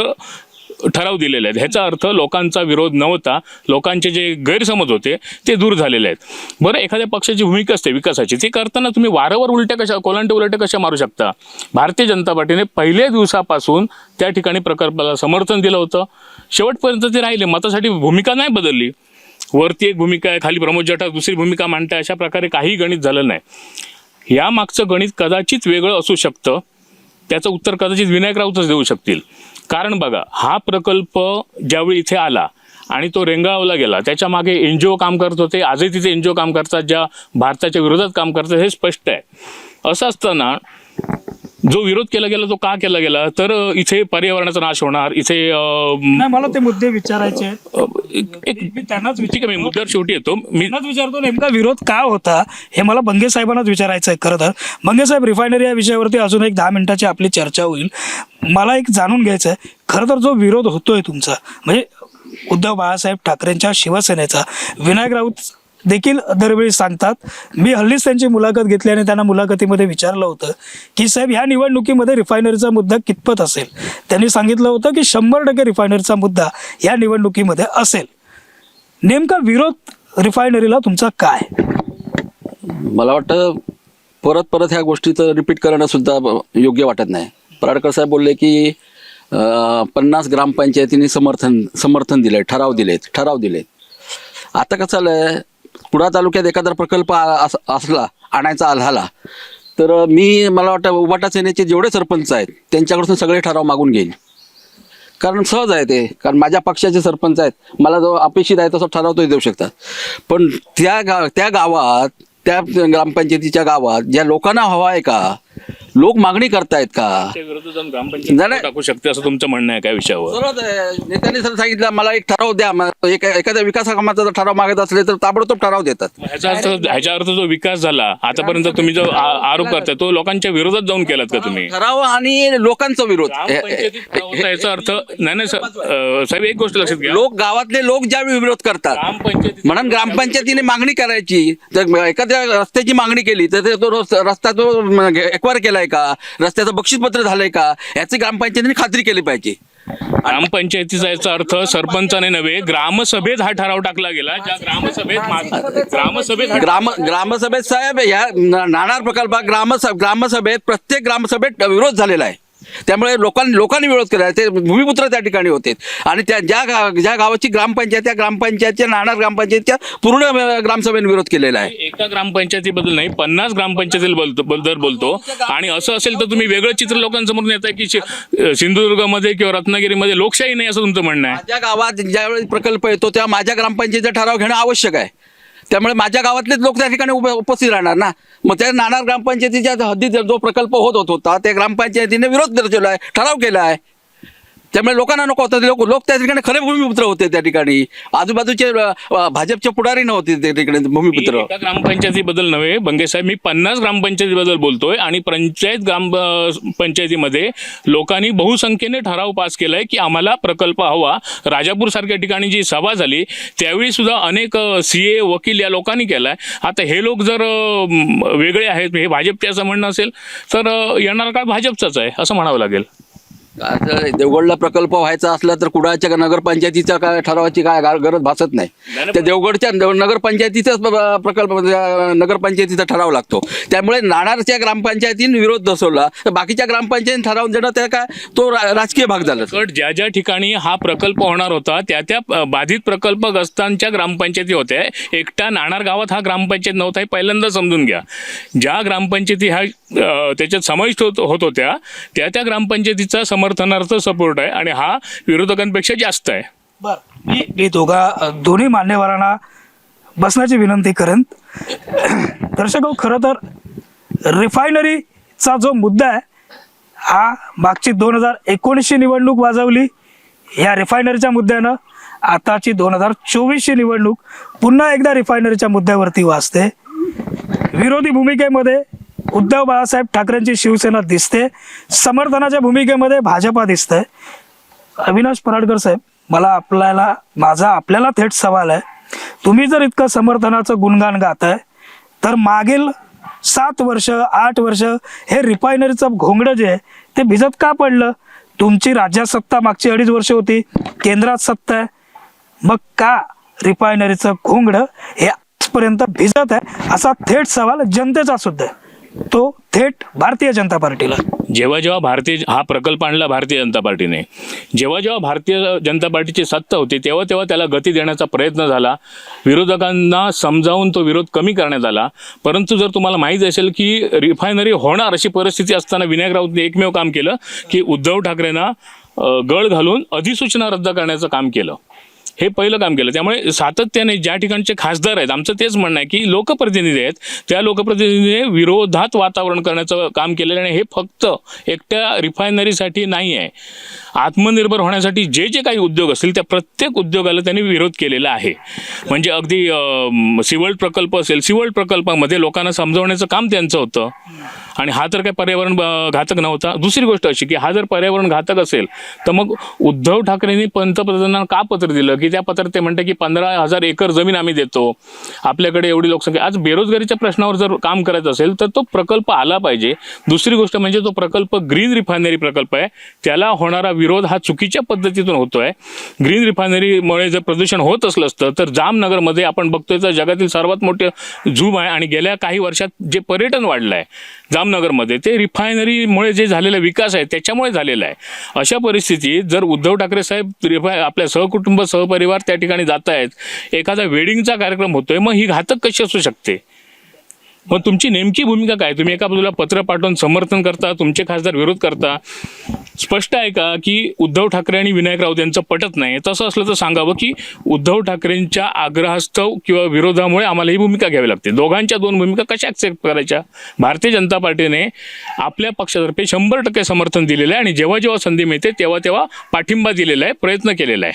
ठराव दिलेले आहेत. ह्याचा अर्थ लोकांचा विरोध नव्हता, लोकांचे जे गैरसमज होते ते दूर झालेले आहेत. बरं, एखाद्या पक्षाची भूमिका असते विकासाची, ती करताना तुम्ही वारंवार कोलांटे उलटे कशा मारू शकता? भारतीय जनता पार्टीने पहिल्या दिवसापासून त्या ठिकाणी प्रकल्पाला समर्थन दिलं होतं. शेवटपर्यंत ते राहिले. मतासाठी भूमिका नाही बदलली. वरती एक भूमिका आहे, खाली प्रमोद जठार दुसरी भूमिका मांडताय, अशा प्रकारे काही गणित झालं नाही. या मागचं गणित कदाचित वेगळं असू शकतं. त्याचं उत्तर कदाचित विनायक राऊतच देऊ शकतील. कारण बघा, हा प्रकल्प ज्यावेळी इथे आला आणि तो रेंगाळवला गेला, त्याच्या मागे NGO काम करत होते. आजही तिथे NGO काम करतात, ज्या भारताच्या विरोधात काम करतात, हे स्पष्ट आहे. असं असताना जो विरोध केला गेला तो का केला गेला? तर इथे पर्यावरणाचा नाश होणार, इथे नाही, मला ते मुद्दे विचारायचे एक मी त्यांनाच ठीक आहे, मी मुद्द्यावर शेवटी येतो. मी विचारतो नेमका विरोध का होता हे मला बंगे साहेबांनाच विचारायचं आहे. खरं तर बंगे साहेब, रिफायनरी या विषयावरती अजून एक 10 मिनिटाची आपली चर्चा होईल. मला एक जाणून घ्यायचं आहे, खरं तर जो विरोध होतोय तुमचा म्हणजे उद्धव बाळासाहेब ठाकरेंच्या शिवसेनेचा, विनायक राऊत देखील दरवेळी सांगतात. मी हल्लीच त्यांची मुलाखत घेतली आणि त्यांना मुलाखतीमध्ये विचारलं होतं की साहेब ह्या निवडणुकीमध्ये रिफायनरीचा मुद्दा कितपत असेल. त्यांनी सांगितलं होतं की 100% रिफायनरीचा मुद्दा या निवडणुकीमध्ये असेल. नेमका विरोध रिफायनरीला तुमचा काय? मला वाटतं परत ह्या गोष्टीचं रिपीट करणं सुद्धा योग्य वाटत नाही. पराडकर साहेब बोलले की 50 ग्रामपंचायतींनी समर्थन दिलंय, ठराव दिलेत. आता कसं झालंय, कुडाळ तालुक्यात एखादा प्रकल्प असला आणायचा झाला तर मला वाटतं उबाटा सेनेचे जेवढे सरपंच आहेत त्यांच्याकडून सगळे ठराव मागून घेईल. कारण सहज आहे ते, कारण माझ्या पक्षाचे सरपंच आहेत, मला जो अपेक्षित आहे तसं ठराव तो देऊ शकतात. पण त्या गावात, त्या ग्रामपंचायतीच्या गावात ज्या लोकांना हवा आहे का लोक मागणी करतायत का? त्या विरोधात जाऊन ग्रामपंचायत टाकू शकते असं तुमचं म्हणणं आहे काय विषयावर? सर्वात नेत्यांनी सर सांगितलं मला एक ठराव द्या, एखाद्या विकास कामाचा जर ठराव मागत असले तर ताबडतोब ठराव देतात. ह्याच्या अर्थ जो विकास झाला आतापर्यंत तुम्ही जो आरोप करताय तो लोकांच्या विरोधात जाऊन केलात का तुम्ही? ठराव आणि लोकांचा विरोध. ग्रामपंचायतीत ठराव होता याचा अर्थ नाही साहेब एक गोष्ट लक्षात घ्या. गावातले लोक ज्यावेळी विरोध करतात ग्रामपंचायतीत म्हणून ग्रामपंचायतीने मागणी करायची. तर एखाद्या रस्त्याची मागणी केली तर तो रस्ता तो एक्वायर केलाय का, रस्त्याचं बक्षीसपत्र झालंय का, याची ग्रामपंचायतीने खात्री केली पाहिजे. ग्रामपंचायतीचा याचा अर्थ सरपंचाने नव्हे ग्रामसभेत हा ठराव टाकला गेला. ज्या ग्रामसभेत ग्रामसभेत साहेब या नाणार प्रकल्प ग्रामसभेत प्रत्येक ग्रामसभेत विरोध झालेला आहे. त्यामुळे लोकांनी विरोध केला. ते भूमिपुत्र त्या ठिकाणी होते आणि त्या ज्या गावाची ग्रामपंचायत त्या ग्रामपंचायतच्या नाणार ग्रामपंचायतच्या पूर्ण ग्रामसभेने विरोध केलेला आहे. एका ग्रामपंचायतीबद्दल नाही 50 ग्रामपंचायतीबद्दल बोलतो. आणि असं असेल तर तुम्ही वेगळं चित्र लोकांसमोर नेताय की सिंधुदुर्गमध्ये किंवा रत्नागिरीमध्ये लोकशाही नाही असं तुमचं म्हणणं आहे. माझ्या गावात ज्यावेळी प्रकल्प येतो तेव्हा माझ्या ग्रामपंचायतीचा ठराव घेणं आवश्यक आहे. त्यामुळे माझ्या गावातलेच लोक त्या ठिकाणी उपस्थित राहणार ना. मग त्या नाणार ग्रामपंचायतीच्या हद्दीत जो प्रकल्प होत होता त्या ग्रामपंचायतीने विरोध दर्शवला आहे, ठराव केला आहे. त्यामुळे लोकांना नको होतं. लोक त्या ठिकाणी खरे भूमिपुत्र होते. त्या ठिकाणी आजूबाजूचे भाजपचे पुढारी नव्हते त्या ठिकाणी भूमिपुत्र. एका ग्रामपंचायतीबद्दल नव्हे बंगे साहेब, मी 50 ग्रामपंचायतीबद्दल बोलतोय. आणि ग्रामपंचायतीमध्ये लोकांनी बहुसंख्येने ठराव पास केलाय की आम्हाला प्रकल्प हवा. राजापूर सारख्या ठिकाणी जी सभा झाली त्यावेळी सुद्धा अनेक CA वकील या लोकांनी केलाय. आता हे लोक जर वेगळे आहेत, हे भाजपचे असं म्हणणं असेल तर येणारा काळ भाजपचाच आहे असं म्हणावं लागेल. देवगडला प्रकल्प व्हायचा असला तर कुडाळच्या नगरपंचायतीच्या काय ठरावाची काय गरज भासत नाही. त्या देवगडच्या नगरपंचायतीचाच प्रकल्प नगरपंचायतीचा ठराव लागतो. त्यामुळे नाणारच्या ग्रामपंचायतीने विरोध दर्शवला तर बाकीच्या ग्रामपंचायतीने ठराव देणं त्या काय तो राजकीय भाग झाला. ज्या ज्या ठिकाणी हा प्रकल्प होणार होता त्या बाधित प्रकल्पग्रस्तांच्या ग्रामपंचायती होत्या. एकटा नाणार गावात हा ग्रामपंचायत नव्हता हे पहिल्यांदा समजून घ्या. ज्या ग्रामपंचायती ह्या त्याच्यात समाविष्ट होत होत्या त्या ग्रामपंचायतीचा समर्थनार्थ सपोर्ट आहे आणि हा विरोधकांपेक्षा जास्त आहे. बरं, मी दोन्ही मान्यवरांना बसण्याची विनंती करेन. दर्शक, खरं तर रिफायनरीचा जो मुद्दा आहे हा मागची 2019ची निवडणूक वाजवली. या रिफायनरीच्या मुद्द्यानं आताची 2024ची निवडणूक पुन्हा एकदा रिफायनरीच्या मुद्द्यावरती वाजते. विरोधी भूमिकेमध्ये उद्धव बाळासाहेब ठाकरेंची शिवसेना दिसते, समर्थनाच्या भूमिकेमध्ये भाजपा दिसतंय. अविनाश पराडकर साहेब, माझा आपल्याला थेट सवाल आहे. तुम्ही जर इतकं समर्थनाचं गुणगान गाताय तर मागील 7 वर्ष 8 वर्ष हे रिफायनरीचं घोंगडं जे आहे ते भिजत का पडलं? तुमची राज्यात सत्ता मागची 2.5 वर्ष होती, केंद्रात सत्ता आहे, मग का रिफायनरीचं घोंगडं हे आजपर्यंत भिजत आहे? असा थेट सवाल जनतेचा सुद्धा आहे, तो थेट भारतीय जनता पार्टीला. जेव्हा हा प्रकल्प आणला भारतीय जनता पार्टीने, जेव्हा भारतीय जनता पार्टीची सत्ता होती तेव्हा त्याला गती देण्याचा प्रयत्न झाला. विरोधकांना समजावून तो विरोध कमी करण्यात आला. परंतु जर तुम्हाला माहीत असेल की रिफायनरी होणार अशी परिस्थिती असताना विनायक राऊतने एकमेव काम केलं की उद्धव ठाकरेंना गळ घालून अधिसूचना रद्द करण्याचं काम केलं. हे पहिलं काम केलं. त्यामुळे सातत्याने ज्या ठिकाणचे खासदार आहेत, आमचं तेच म्हणणं आहे की लोकप्रतिनिधी आहेत, त्या लोकप्रतिनिधीने विरोधात वातावरण करण्याचं काम केलेलं आहे. हे फक्त एकट्या रिफायनरीसाठी नाही आहे, आत्मनिर्भर होण्यासाठी जे काही उद्योग असतील त्या प्रत्येक उद्योगाला त्यांनी विरोध केलेला आहे. म्हणजे अगदी सिवल्ट प्रकल्प असेल, सिवल्ट प्रकल्पामध्ये लोकांना समजवण्याचं काम त्यांचं होतं. आणि हा तर काही पर्यावरण घातक नव्हता. दुसरी गोष्ट अशी की हा जर पर्यावरण घातक असेल तर मग उद्धव ठाकरेंनी पंतप्रधानांना का पत्र दिलं की त्या पत्रात ते म्हणते की 15,000 एकर जमीन आम्ही देतो, आपल्याकडे एवढी लोकसंख्या. आज बेरोजगारीच्या प्रश्नावर जर काम करायचं असेल तर तो प्रकल्प आला पाहिजे. दुसरी गोष्ट म्हणजे तो प्रकल्प ग्रीन रिफायनरी प्रकल्प आहे, त्याला होणारा विरोध हा चुकीच्या पद्धतीतून होतोय. ग्रीन रिफायनरीमुळे जर प्रदूषण होत असलं असतं तर जामनगरमध्ये आपण बघतोय तर जगातील सर्वात मोठे झूम आहे आणि गेल्या काही वर्षात जे पर्यटन वाढलं आहे जामनगरमध्ये ते रिफायनरीमुळे जे झालेला विकास आहे त्याच्यामुळे झालेला आहे. अशा परिस्थितीत जर उद्धव ठाकरे साहेब आपल्या सहकुटुंब सहपरिवार त्या ठिकाणी जात आहेत, एखादा वेडिंगचा कार्यक्रम होतोय, मग ही घातक कशी असू शकते? मग तुमची नेमकी भूमिका काय? तुम्ही एका बाजूला पत्र पाठवून समर्थन करता, तुमचे खासदार विरोध करता. स्पष्ट आहे का की उद्धव ठाकरे आणि विनायक राऊत यांचं पटत नाही? तसं असलं तर सांगावं की उद्धव ठाकरेंच्या आग्रहास्तव किंवा विरोधामुळे आम्हाला ही भूमिका घ्यावी लागते. दोघांच्या दोन भूमिका कशा ॲक्सेप्ट करायच्या? भारतीय जनता पार्टीने आपल्या पक्षातर्फे 100% समर्थन दिलेलं आहे आणि जेव्हा जेव्हा संधी मिळते तेव्हा तेव्हा पाठिंबा दिलेला आहे, प्रयत्न केलेला आहे.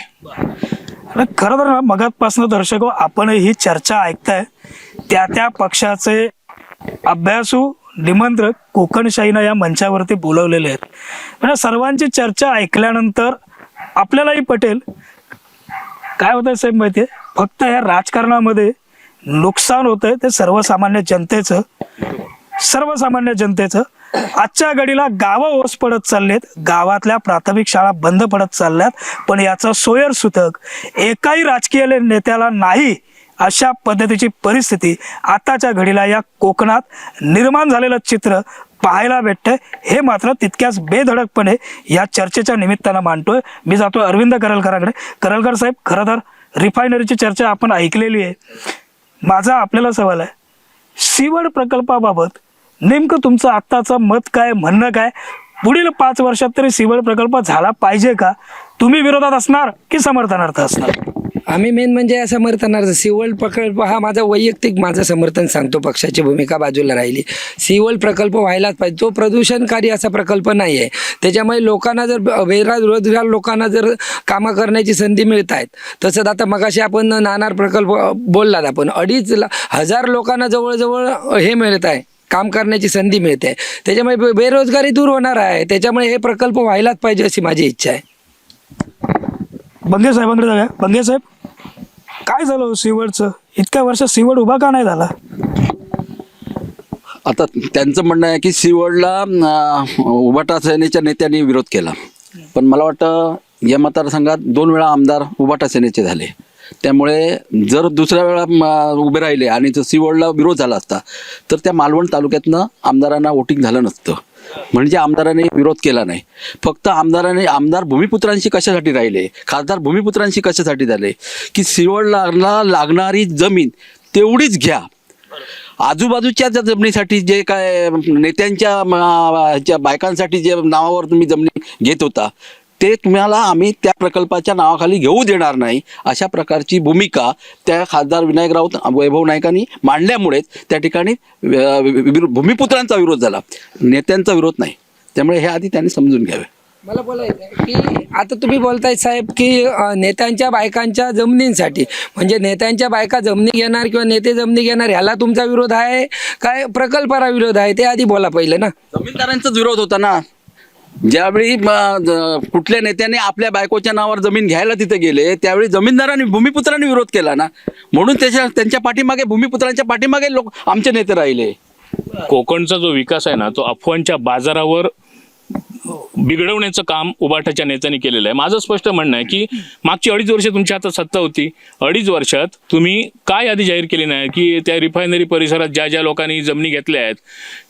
आणि खरं तर ना, मगातपासून दर्शक आपण ही चर्चा ऐकताय, त्या पक्षाचे अभ्यासू निमंत्रक कोकणशाहीनं या मंचावरती बोलवलेले आहेत. म्हणजे सर्वांची चर्चा ऐकल्यानंतर आपल्यालाही पटेल काय होतंय साहेब माहितीये, फक्त या राजकारणामध्ये नुकसान होतंय ते सर्वसामान्य जनतेचं. आजच्या घडीला गावं ओस पडत चाललेत, गावातल्या प्राथमिक शाळा बंद पडत चालल्यात, पण याचं सोयरसूतक एकाही राजकीय नेत्याला नाही. अशा पद्धतीची परिस्थिती आताच्या घडीला या कोकणात निर्माण झालेलं चित्र पाहायला भेटतंय. हे मात्र तितक्याच बेधडकपणे या चर्चेच्या निमित्तानं मांडतोय. मी जातो अरविंद करलकरांकडे. करलकर साहेब, खरं तर रिफायनरीची चर्चा आपण ऐकलेली आहे. माझा आपल्याला सवाल आहे, सीवड प्रकल्पाबाबत नेमकं तुमचं आत्ताचं मत काय, म्हणणं काय? पुढील 5 वर्षात तरी सीवड प्रकल्प झाला पाहिजे का? तुम्ही विरोधात असणार की समर्थनार्थ असणार? आम्ही मेन म्हणजे या समर्थनार्थ, सिवल प्रकल्प हा माझं समर्थन सांगतो. पक्षाची भूमिका बाजूला राहिली. सिवल प्रकल्प व्हायलाच पाहिजे. तो प्रदूषणकारी असा प्रकल्प नाही आहे. त्याच्यामुळे लोकांना जर बेरोजगार लोकांना जर कामं करण्याची संधी मिळत आहेत, तसंच आता मगाशी आपण नाणार प्रकल्प बोललात आपण, 2,500 लोकांना जवळजवळ हे मिळत आहे, काम करण्याची संधी मिळते. त्याच्यामुळे बेरोजगारी दूर होणार आहे. त्याच्यामुळे हे प्रकल्प व्हायलाच पाहिजे अशी माझी इच्छा आहे. बंगे साहेबांकडे जाऊया. बंगे साहेब, काय झालं सीवडचं? इतक्या वर्ष सीवड उभा का नाही झाला? आता त्यांचं म्हणणं आहे की सीवडला उभाटा सेनेच्या नेत्यांनी विरोध केला, पण मला वाटतं या मतदारसंघात 2 वेळा आमदार उभाटा सेनेचे झाले. त्यामुळे जर दुसऱ्या वेळा उभे राहिले आणि जर सीवडला विरोध झाला असता तर त्या मालवण तालुक्यातनं आमदारांना वोटिंग झालं नसतं. म्हणजे आमदारांनी विरोध केला नाही. फक्त आमदार भूमिपुत्रांशी कशासाठी राहिले, खासदार भूमिपुत्रांशी कशासाठी झाले की सीवडला लागणारी जमीन तेवढीच घ्या. आजूबाजूच्या ज्या जमिनीसाठी जे काय नेत्यांच्या बायकांसाठी जे नावावर तुम्ही जमिनी घेत होता ते तुम्हाला आम्ही त्या प्रकल्पाच्या नावाखाली घेऊ देणार नाही, अशा प्रकारची भूमिका त्या खासदार विनायक राऊत, वैभव नाईकांनी मांडल्यामुळेच त्या ठिकाणी भूमिपुत्रांचा विरोध झाला, नेत्यांचा विरोध नाही. त्यामुळे हे आधी त्यांनी समजून घ्यावे. मला बोलायचं आहे की आता तुम्ही बोलताय साहेब की नेत्यांच्या बायकांच्या जमिनींसाठी, म्हणजे नेत्यांच्या बायका जमिनी घेणार किंवा नेते जमिनी घेणार ह्याला तुमचा विरोध आहे काय प्रकल्पाला विरोध आहे? ते आधी बोला पहिलं ना. जमीनदारांचाच विरोध होता ना. ज्यावेळी कुठल्या नेत्याने आपल्या बायकोच्या नावावर जमीन घ्यायला तिथे गेले त्यावेळी जमीनदारांनी भूमिपुत्रांनी विरोध केला ना. म्हणून त्यांच्या पाठीमागे, भूमिपुत्रांच्या पाठीमागे लोक आमचे नेते राहिले. कोकणचा जो विकास आहे ना, तो अफवांच्या बाजारावर बिघडवण्याचं काम उभाटाच्या नेत्यांनी केलेलं आहे. माझं स्पष्ट म्हणणं आहे की मागची 2.5 वर्ष तुमच्या हातात सत्ता होती. 2.5 वर्षात तुम्ही काय यादी जाहीर केली नाही की त्या रिफायनरी परिसरात ज्या ज्या लोकांनी जमिनी घेतल्या आहेत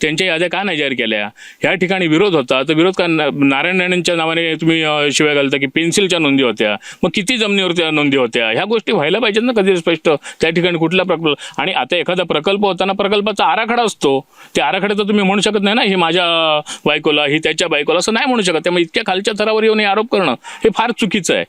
त्यांच्या याद्या का नाही जाहीर केल्या? ह्या ठिकाणी विरोध होता तर विरोध का नारायण राणेंच्या नावाने तुम्ही शिवाय घालता की पेन्सिलच्या नोंदी होत्या, मग किती जमिनीवरच्या नोंदी होत्या? ह्या गोष्टी व्हायला पाहिजेत ना कधी स्पष्ट. त्या ठिकाणी कुठला प्रकल्प, आणि आता एखादा प्रकल्प होताना प्रकल्पाचा आराखडा असतो, त्या आराखड्याचं तुम्ही म्हणू शकत नाही ना ही माझ्या बायकोला, ही त्याच्या बायकोला, असं नाही म्हणू शकत. त्यामुळे इतक्या खालच्या थरावर येऊन हे आरोप करणं हे फार चुकीचं आहे.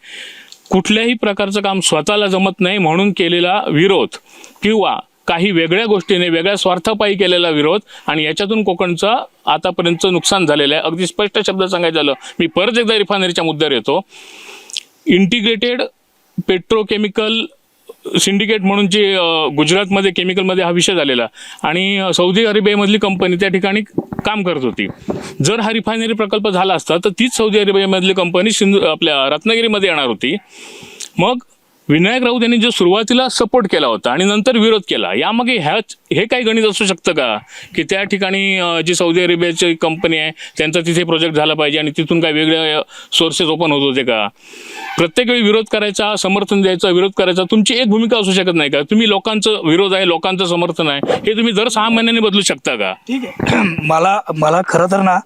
कुठल्याही प्रकारचं काम स्वतःला जमत नाही म्हणून केलेला विरोध किंवा काही वेगळ्या गोष्टीने वेगळ्या स्वार्थापायी केलेला विरोध, आणि याच्यातून कोकणचं आतापर्यंतचं नुकसान झालेलं आहे. अगदी स्पष्ट शब्द सांगायचं झालं, मी परत एकदा रिफायनरीच्या मुद्द्यावर येतो. इंटिग्रेटेड पेट्रोकेमिकल सिंडिकेट म्हणून जे गुजरातमध्ये केमिकलमध्ये हा विषय झालेला, आणि सौदी अरेबियामधली कंपनी त्या ठिकाणी काम करत होती. जर हा रिफायनरी प्रकल्प झाला असता तर तीच सौदी अरेबियामधली कंपनी आपल्या रत्नागिरीमध्ये येणार होती. मग विनायक राऊत यांनी जो सुरुवातीला सपोर्ट केला होता आणि नंतर विरोध केला, यामागे हे काही गणित असू शकतं का की त्या ठिकाणी जी सौदी अरेबियाची कंपनी आहे त्यांचा तिथे प्रोजेक्ट झाला पाहिजे आणि तिथून काही वेगळे सोर्सेस ओपन होत होते का? प्रत्येक वेळी विरोध करायचा, समर्थन द्यायचं, विरोध करायचा, तुमची एक भूमिका असू शकत नाही का? तुम्ही लोकांचं विरोध आहे, लोकांचं समर्थन आहे, हे तुम्ही दर 6 महिन्यांनी बदलू शकता का? ठीक आहे. मला खरं तर ना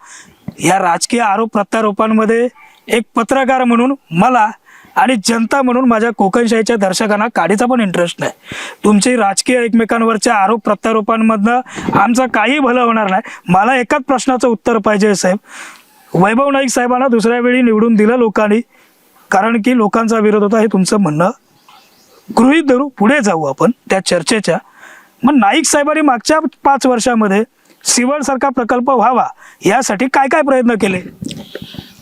या राजकीय आरोप प्रत्यारोपांमध्ये एक पत्रकार म्हणून मला आणि जनता म्हणून माझ्या कोकणशाहीच्या दर्शकांना काडीचा पण इंटरेस्ट नाही. तुमची राजकीय एकमेकांवरच्या आरोप प्रत्यारोपांमधनं आमचं काही भलं होणार नाही. मला एकाच प्रश्नाचं उत्तर पाहिजे साहेब. वैभव नाईक साहेबांना दुसऱ्या वेळी निवडून दिलं लोकांनी कारण की लोकांचा विरोध होता, हे तुमचं म्हणणं गृहीत धरू, पुढे जाऊ आपण त्या चर्चेच्या. मग नाईक साहेबांनी मागच्या 5 वर्षामध्ये सिवलसारखा प्रकल्प व्हावा यासाठी काय काय प्रयत्न केले?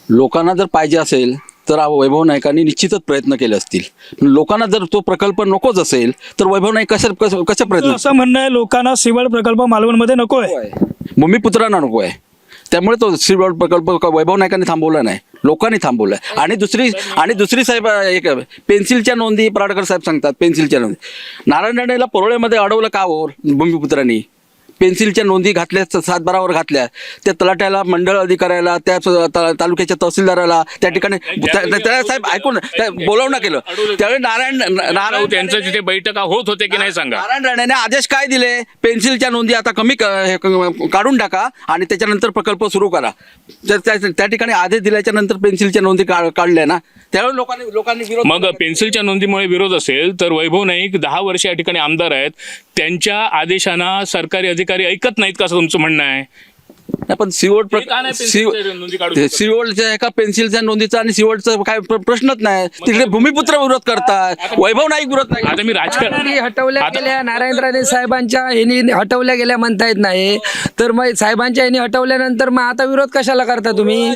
लोकांना जर पाहिजे असेल तर वैभव नाईकांनी निश्चितच प्रयत्न केले असतील. लोकांना जर तो प्रकल्प नकोच असेल तर वैभव नाईक कशा प्रयत्न. असं म्हणणं आहे लोकांना सिवल प्रकल्प मालवणमध्ये नको आहे, भूमिपुत्रांना नको आहे, त्यामुळे तो सिवल प्रकल्प वैभव नाईकांनी थांबवला नाही, लोकांनी थांबवलाय. आणि दुसरी साहेब एक पेन्सिलच्या नोंदी पराडकर साहेब सांगतात. पेन्सिलच्या नोंदी नारायण राणेला परोळेमध्ये अडवलं का हो भूमिपुत्रांनी? पेन्सिलच्या नोंदी घातल्या, 7/12 वर घातल्या. त्या तलाट्याला, मंडळ अधिकाऱ्याला, त्या तालुक्याच्या तहसीलदाराला त्या ठिकाणी साहेब ऐकून बोलावणं केलं. त्यावेळी नारायण त्यांचं तिथे बैठका होत होते की नाही सांगा. नारायण राणेने आदेश काय दिले? पेन्सिलच्या नोंदी आता कमी काढून टाका आणि त्याच्यानंतर प्रकल्प सुरू करा. त्या ठिकाणी आदेश दिल्याच्या नंतर पेन्सिलच्या नोंदी काढल्या ना, त्यावेळी लोकांनी विरोध. मग पेन्सिलच्या नोंदीमुळे विरोध असेल तर वैभव नाईक 10 वर्ष या ठिकाणी आमदार आहेत, त्यांच्या आदेशांना सरकारी अधिकारी ऐकत नाहीत का असं तुमचं म्हणणं आहे? पण सिवोल्डच्या एका पेन्सिलच्या नोंदीचा आणि सिवोल्डचा काय प्रश्नच नाही. तिकडे भूमिपुत्र विरोध करतात, वैभव नाईक विरोध नाही. आता मी राजकारण हटवल्या गेल्या नारायण राणे साहेबांच्या ह्यांनी हटवल्या गेल्या म्हणता येत नाही, तर मग साहेबांच्या ह्यांनी हटवल्यानंतर मग आता विरोध कशाला करता तुम्ही?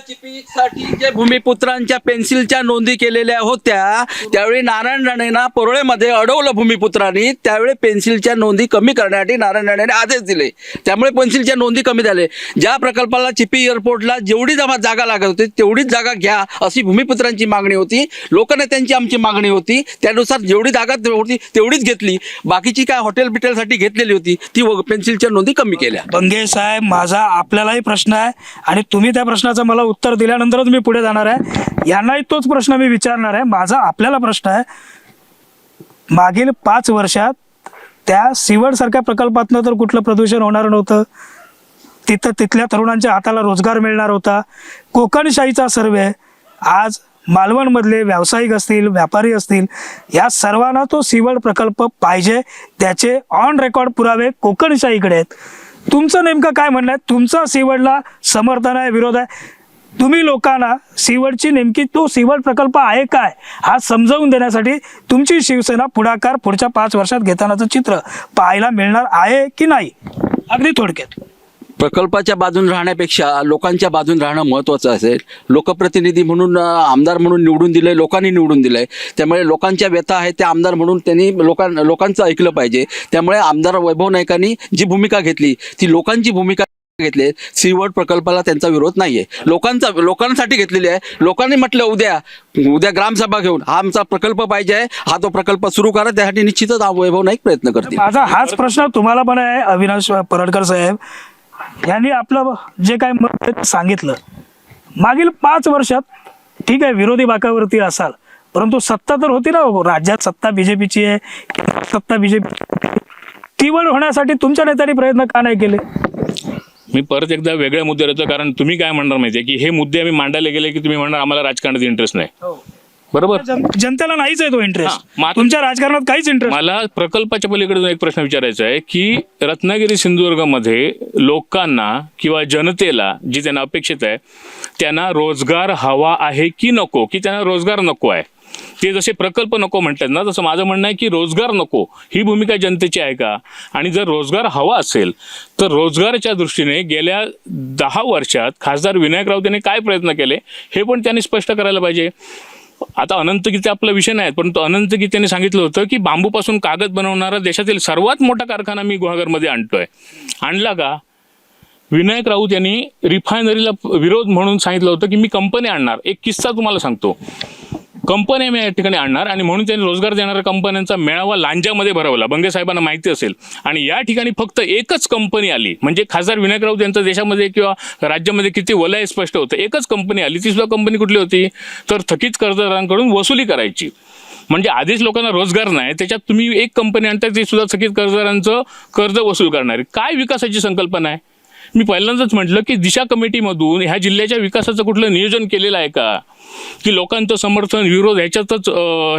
साठी जे भूमिपुत्रांच्या पेन्सिलच्या नोंदी केलेल्या होत्या त्यावेळी नारायण राणेंना परोळेमध्ये अडवलं भूमिपुत्रांनी. त्यावेळी पेन्सिलच्या नोंदी कमी करण्यासाठी नारायण राणेने आदेश दिले, त्यामुळे पेन्सिलच्या नोंदी कमी झाले. ज्या प्रकल्पाला चिपी एअरपोर्टला जेवढी जागा लागत होती तेवढीच जागा घ्या अशी भूमिपुत्रांची मागणी होती, लोकनेत्यांची आमची मागणी होती. त्यानुसार जेवढी जागा होती तेवढीच घेतली, बाकीची काय हॉटेल बिटेलसाठी घेतलेली होती ती पेन्सिलच्या नोंदी कमी केल्या. बंगे साहेब, माझा आपल्यालाही प्रश्न आहे आणि तुम्ही त्या प्रश्नाचं मला उत्तर दिल्यानंतरच मी पुढे जाणार आहे. यांनाही तोच प्रश्न मी विचारणार आहे. माझा आपल्याला प्रश्न आहे, मागील 5 वर्षात त्या सिवडसारख्या प्रकल्पातनं तर कुठलं प्रदूषण होणार नव्हतं, तिथल्या तरुणांच्या हाताला रोजगार मिळणार होता. कोकणशाहीचा सर्वे आज मालवणमधले व्यावसायिक असतील, व्यापारी असतील, या सर्वांना तो सिवड प्रकल्प पाहिजे, त्याचे ऑन रेकॉर्ड पुरावे कोकणशाहीकडे आहेत. तुमचं नेमकं काय म्हणणं आहे? तुमचा सिवडला समर्थन आहे, विरोध आहे? तुम्ही लोकांना सिवडची नेमकी तो सिवड प्रकल्प आहे काय हा समजावून देण्यासाठी तुमची शिवसेना पुढाकार पुढच्या 5 वर्षात घेतानाचं चित्र पाहायला मिळणार आहे की नाही? अगदी थोडक्यात. प्रकल्पाच्या बाजून राहण्यापेक्षा लोकांच्या बाजून राहणं महत्त्वाचं असेल. लोकप्रतिनिधी म्हणून, आमदार म्हणून निवडून दिलंय, लोकांनी निवडून दिलंय, त्यामुळे लोकांच्या व्यथा आहेत त्या आमदार म्हणून त्यांनी लोकांचं ऐकलं पाहिजे. त्यामुळे आमदार वैभव नाईकांनी जी भूमिका घेतली ती लोकांची भूमिका घेतली. सिवड प्रकल्पाला त्यांचा विरोध नाहीये, लोकांसाठी घेतलेली आहे. लोकांनी म्हटलं उद्या ग्रामसभा घेऊन हा आमचा प्रकल्प पाहिजे, हा तो प्रकल्प सुरू करा, त्यासाठी निश्चितच वैभव नाईक प्रयत्न करतील. माझा हाच प्रश्न तुम्हाला पण आहे अविनाश पराडकर साहेब. यांनी आपलं जे काय मत सांगितलं, मागील 5 वर्षात ठीक आहे विरोधी बाकावरती असाल, परंतु सत्ता तर होती ना, राज्यात सत्ता बीजेपीची आहे, सत्ता बीजेपी तीवड होण्यासाठी तुमच्या नेत्यांनी प्रयत्न का नाही केले? मी परत एकदा वेगळ्या मुद्द्यावर येतो, कारण तुम्ही काय म्हणणार माहितीये की हे मुद्दे आम्ही मांडायला गेले की तुम्ही म्हणणार आम्हाला राजकारणात इंटरेस्ट नाही. बरोबर, जनतेला नाहीच आहे तो इंटरेस्ट, मग तुमच्या राजकारणात काहीच इंटरेस्ट. मला प्रकल्पाच्या पलीकडे एक प्रश्न विचारायचा आहे की रत्नागिरी सिंधुदुर्गमध्ये लोकांना किंवा जनतेला जी त्यांना अपेक्षित आहे त्यांना रोजगार हवा आहे की नको, की त्यांना रोजगार नको आहे? ते जसे प्रकल्प नको म्हणतात ना, तसं माझं म्हणणं आहे की रोजगार नको ही भूमिका जनतेची आहे का? आणि जर रोजगार हवा असेल तर रोजगाराच्या दृष्टीने गेल्या 10 वर्षात खासदार विनायक राऊत यांनी काय प्रयत्न केले हे पण त्यांनी स्पष्ट करायला पाहिजे. आता अनंत गीते आपला विषय नाही, परंतु अनंत गीतेने सांगितलं होतं की बांबूपासून कागद बनवणारा देशातील सर्वात मोठा कारखाना मी गुहागरमध्ये आणतोय. आणला का? विनायक राऊत यांनी रिफायनरीला विरोध म्हणून सांगितलं होतं की मी कंपनी आणणार. एक किस्सा तुम्हाला सांगतो, कंपन्या मी या ठिकाणी आणणार आणि म्हणून त्यांनी रोजगार देणाऱ्या कंपन्यांचा मेळावा लांजामध्ये भरवला, बंगे साहेबांना माहिती असेल. आणि या ठिकाणी फक्त एकच कंपनी आली, म्हणजे खासदार विनायक राऊत यांचं देशामध्ये किंवा राज्यामध्ये किती वलय स्पष्ट होतं. एकच कंपनी आली, ती सुद्धा कंपनी कुठली होती तर थकीत कर्जदारांकडून वसुली करायची. म्हणजे आधीच लोकांना रोजगार नाही, त्याच्यात तुम्ही एक कंपनी आणता ती सुद्धा थकीत कर्जदारांचं कर्ज वसूल करणारी. काय विकासाची संकल्पना आहे? मी पहिल्यांदाच म्हटलं की दिशा कमिटीमधून ह्या जिल्ह्याच्या विकासाचं कुठलं नियोजन केलेलं आहे का, की लोकांचं समर्थन विरोध ह्याच्यातच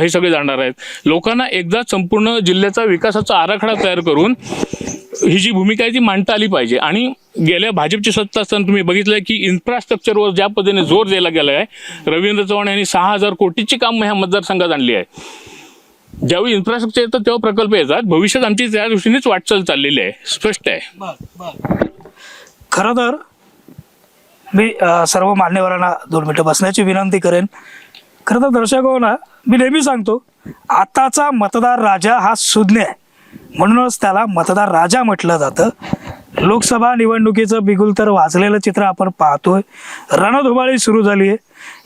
हे सगळे जाणार आहेत. लोकांना एकदा संपूर्ण जिल्ह्याचा विकासाचा आराखडा तयार करून ही जी भूमिका आहे ती मांडता आली पाहिजे. आणि गेल्या भाजपची सत्ता असताना तुम्ही बघितलंय की इन्फ्रास्ट्रक्चरवर ज्या पद्धतीने जोर दिला गेला आहे. रवींद्र चव्हाण यांनी 6,000 कोटीची कामं ह्या मतदारसंघात आणली आहे. ज्यावेळी इन्फ्रास्ट्रक्चर येतं तेव्हा प्रकल्प येतात. भविष्यात आमची त्या दृष्टीनेच वाटचाल चाललेली आहे, स्पष्ट आहे. खरं तर मी सर्व मान्यवरांना 2 मिनिटं बसण्याची विनंती करेन. खरं तर दर्शक हो ना, मी नेहमी सांगतो आताचा मतदार राजा हा सुज्ञ आहे, म्हणूनच त्याला मतदार राजा म्हटलं जातं. लोकसभा निवडणुकीचं बिगुल तर वाजलेलं चित्र आपण पाहतोय. रणधुमाळी सुरू झाली आहे.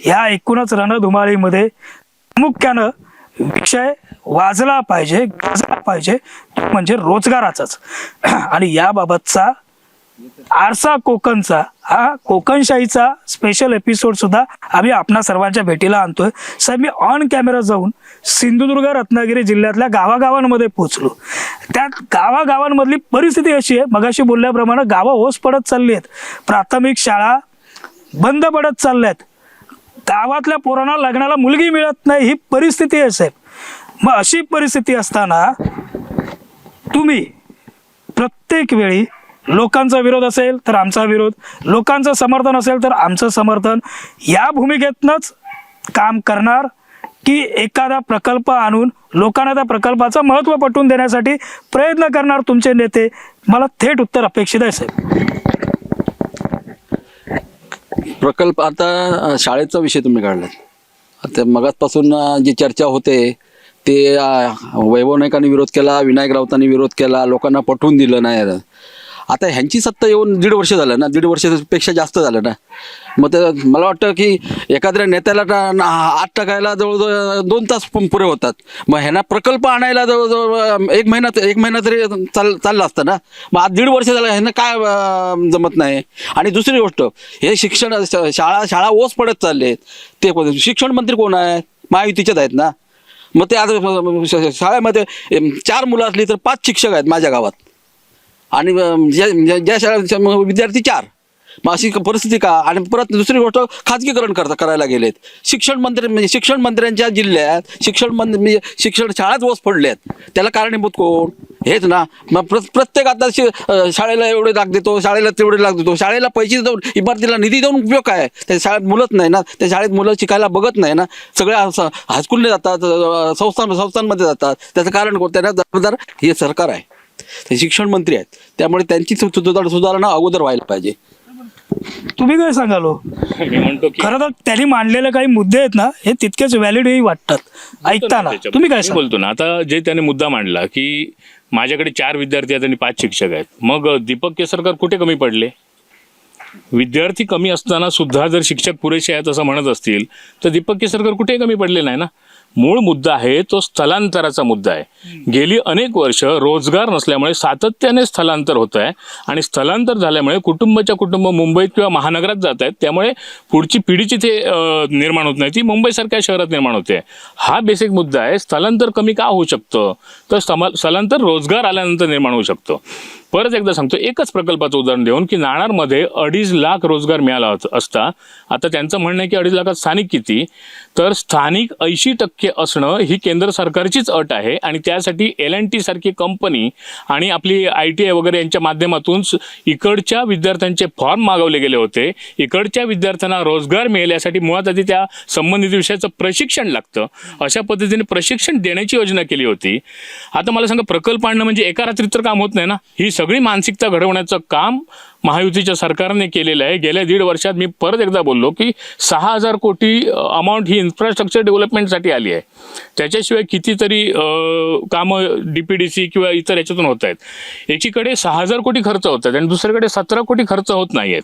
ह्या एकूणच रणधुमाळीमध्ये प्रामुख्यानं विषय वाजला पाहिजे, गाजला पाहिजे, तो म्हणजे रोजगाराचाच. आणि याबाबतचा आरसा कोकणचा हा कोकणशाहीचा स्पेशल एपिसोड सुद्धा आम्ही आपणा सर्वांच्या भेटीला आणतोय. साहेब, मी ऑन कॅमेरा जाऊन सिंधुदुर्ग रत्नागिरी जिल्ह्यातल्या गावागावांमध्ये पोहोचलो. त्या गावागावांमधली परिस्थिती अशी आहे, मगाशी बोलल्याप्रमाणे गावं ओस पडत चालली आहेत, प्राथमिक शाळा बंद पडत चालल्यात, गावातल्या पोरांना लग्नाला मुलगी मिळत नाही, ही परिस्थिती आहे साहेब. मग अशी परिस्थिती असताना तुम्ही प्रत्येक वेळी लोकांचा विरोध असेल तर आमचा विरोध, लोकांचं समर्थन असेल तर आमचं समर्थन, या भूमिकेतनंच काम करणार की एखादा प्रकल्प आणून लोकांना त्या प्रकल्पाचं महत्त्व पटवून देण्यासाठी प्रयत्न करणार तुमचे नेते? मला थेट उत्तर अपेक्षित आहे साहेब. प्रकल्प, आता शाळेचा विषय तुम्ही काढलात. आता मगाचपासून जी चर्चा होते ते वैभव नाईकांनी विरोध केला, विनायक राऊतांनी विरोध केला, लोकांना पटवून दिलं नाही. आता ह्यांची सत्ता येऊन 1.5 वर्ष झालं ना, 1.5 वर्षापेक्षा जास्त झालं ना. मग ते मला वाटतं की एखाद्या नेत्याला आत टाकायला जवळजवळ 2 तास पुरे होतात. मग ह्यांना प्रकल्प आणायला जवळजवळ एक महिना तरी चालला असतं ना. मग आज 1.5 वर्ष झालं, ह्यांना काय जमत नाही. आणि दुसरी गोष्ट, हे शिक्षण शाळा ओस पडत चालले. ते शिक्षण मंत्री कोण आहेत? महायुतीचेच आहेत ना. मग ते आता शाळेमध्ये 4 मुलं असली तर 5 शिक्षक आहेत माझ्या गावात, आणि ज्या शाळेत विद्यार्थी 4. मग अशी परिस्थिती का? आणि परत दुसरी गोष्ट, खाजगीकरण करायला गेलेत. शिक्षण मंत्र्यांच्या जिल्ह्यात शिक्षण शाळाच ओस पडल्यात. त्याला कारणीभूत कोण? हेच ना. मग प्रत्येक आता शाळेला एवढे लाख देतो, शाळेला तेवढे लाख देतो, शाळेला पैसे देऊन, इमारतीला निधी देऊन उपयोग काय? त्या शाळेत मुलंच नाही ना, त्या शाळेत मुलं शिकायला बघत नाही ना. सगळ्या हायस्कूलने जातात, संस्थांमध्ये जातात. त्याचं कारण कोण? त्यांना जबाबदार हे सरकार आहे, ते शिक्षण मंत्री आहेत. त्यामुळे त्यांची सुधारणा अगोदर व्हायला पाहिजे. तुम्ही काय सांगालो? मी म्हणतो की खरं तर त्यांनी मांडलेले काही मुद्दे आहेत ना, हे तितकेच व्हॅलिडही वाटतात ऐकताना. तुम्ही काय मी बोलतो ना, आता जे त्याने मुद्दा मांडला की माझ्याकडे 4 विद्यार्थी आहेत आणि 5 शिक्षक आहेत. मग दीपक केसरकर कुठे कमी पडले? विद्यार्थी कमी असताना सुद्धा जर शिक्षक पुरेसे आहेत असं म्हणत असतील तर दीपक केसरकर कुठे कमी पडले नाही ना. मूळ मुद्दा आहे तो स्थलांतराचा मुद्दा आहे. गेली अनेक वर्ष रोजगार नसल्यामुळे सातत्याने स्थलांतर होत आहे, आणि स्थलांतर झाल्यामुळे कुटुंब मुंबईत किंवा महानगरात जात आहेत. त्यामुळे पुढची पिढी जिथे निर्माण होत नाही ती मुंबईसारख्या शहरात निर्माण होते. हा बेसिक मुद्दा आहे. स्थलांतर कमी का होऊ शकतं? तर स्थलांतर रोजगार आल्यानंतर निर्माण होऊ शकतो. परत एकदा सांगतो, एकच प्रकल्पाचं उदाहरण देऊन की नाणारमध्ये 2.5 लाख रोजगार मिळाला असता. आता त्यांचं म्हणणं आहे की 2.5 लाखात स्थानिक किती? तर स्थानिक 80% असणं ही केंद्र सरकारचीच अट आहे, आणि त्यासाठी L&T सारखी कंपनी आणि आपली ITI वगैरे यांच्या माध्यमातून इकडच्या विद्यार्थ्यांचे फॉर्म मागवले गेले होते. इकडच्या विद्यार्थ्यांना रोजगार मिळेल यासाठी मुळात आधी त्या संबंधित विषयाचं प्रशिक्षण लागतं. अशा पद्धतीने प्रशिक्षण देण्याची योजना केली होती. आता मला सांगा, प्रकल्प आणणं म्हणजे एका रात्रीत तर काम होत नाही ना. ही सगळी मानसिकता घडवण्याचं काम महायुतीच्या सरकारने केलेलं आहे. गेल्या 1.5 वर्षात मी परत एकदा बोललो की 6,000 कोटी अमाऊंट ही इन्फ्रास्ट्रक्चर डेव्हलपमेंटसाठी आली आहे. त्याच्याशिवाय कितीतरी कामं DPDC किंवा इतर याच्यातून होत आहेत. एकीकडे 6,000 कोटी खर्च होत आहेत आणि दुसरीकडे 17 कोटी खर्च होत नाही आहेत.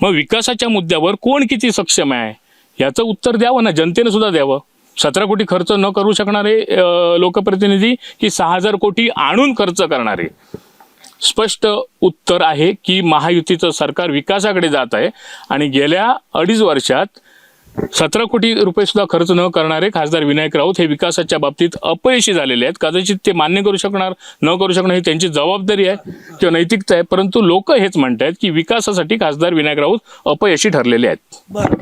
मग विकासाच्या मुद्द्यावर कोण किती सक्षम आहे याचं उत्तर द्यावं ना, जनतेने सुद्धा द्यावं. 17 कोटी खर्च न करू शकणारे लोकप्रतिनिधी की 6,000 कोटी आणून खर्च करणारे? स्पष्ट उत्तर आहे की महायुतीचं सरकार विकासाकडे जात आहे, आणि गेल्या 2.5 वर्षात 17 कोटी रुपये सुद्धा खर्च न करणारे खासदार विनायक राऊत हे विकासाच्या बाबतीत अपयशी झालेले आहेत. कदाचित ते मान्य करू शकणार न करू शकणार ही त्यांची जबाबदारी आहे किंवा नैतिकता आहे, परंतु लोक हेच म्हणतात की विकासासाठी खासदार विनायक राऊत अपयशी ठरलेले आहेत. बरं,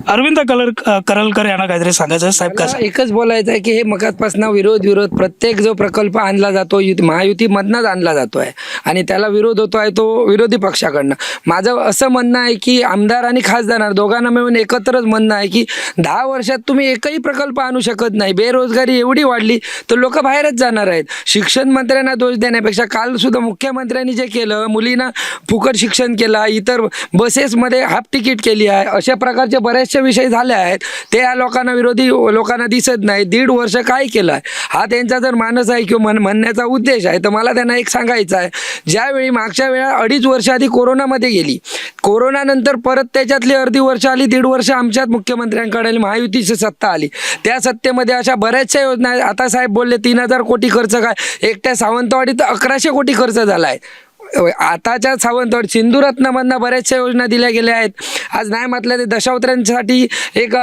अरविंद करलकर यांना काहीतरी सांगायचं आहे. साहेब मला काय एकच बोलायचं आहे की हे मगाचपासून विरोध प्रत्येक जो प्रकल्प आणला जातो महायुतीमधनंच आणला जातोय आणि त्याला विरोध होतो आहे तो विरोधी पक्षाकडनं. माझं असं म्हणणं आहे की आमदार आणि खासदार दोघांना मिळून एकत्रच म्हणणं आहे की 10 वर्षात तुम्ही एकही प्रकल्प आणू शकत नाही. बेरोजगारी एवढी वाढली तर लोक बाहेरच जाणार आहेत. शिक्षण मंत्र्यांना दोष देण्यापेक्षा काल सुद्धा मुख्यमंत्र्यांनी जे केलं, मुलींना फुकट शिक्षण केलं, इतर बसेसमध्ये हाफ तिकीट केली आहे, अशा प्रकारचे बरेचसे विषय झाले आहेत. ते या लोकांना विरोधी लोकांना दिसत नाही. 1.5 वर्ष काय केलं आहे हा त्यांचा जर मानस आहे किंवा म्हणण्याचा उद्देश आहे तर मला त्यांना एक सांगायचं आहे. ज्यावेळी मागच्या वेळा 2.5 वर्ष आधी कोरोनामध्ये गेली, कोरोनानंतर परत त्याच्यातली अर्धी वर्ष आली, 1.5 वर्ष आमच्याच मुख्यमंत्र्यांकडे महायुतीची सत्ता आली. त्या सत्तेमध्ये अशा बऱ्याचशा योजना आहेत. आता साहेब बोलले 3000 कोटी खर्च, काय एकट्या सावंतवाडीत 1100 कोटी खर्च झाला आहे. आताच्या सावंतवाडी सिंधुरत्नमधनं बऱ्याचशा योजना दिल्या गेल्या आहेत. आज नाही म्हटलं ते दशावतारांसाठी एक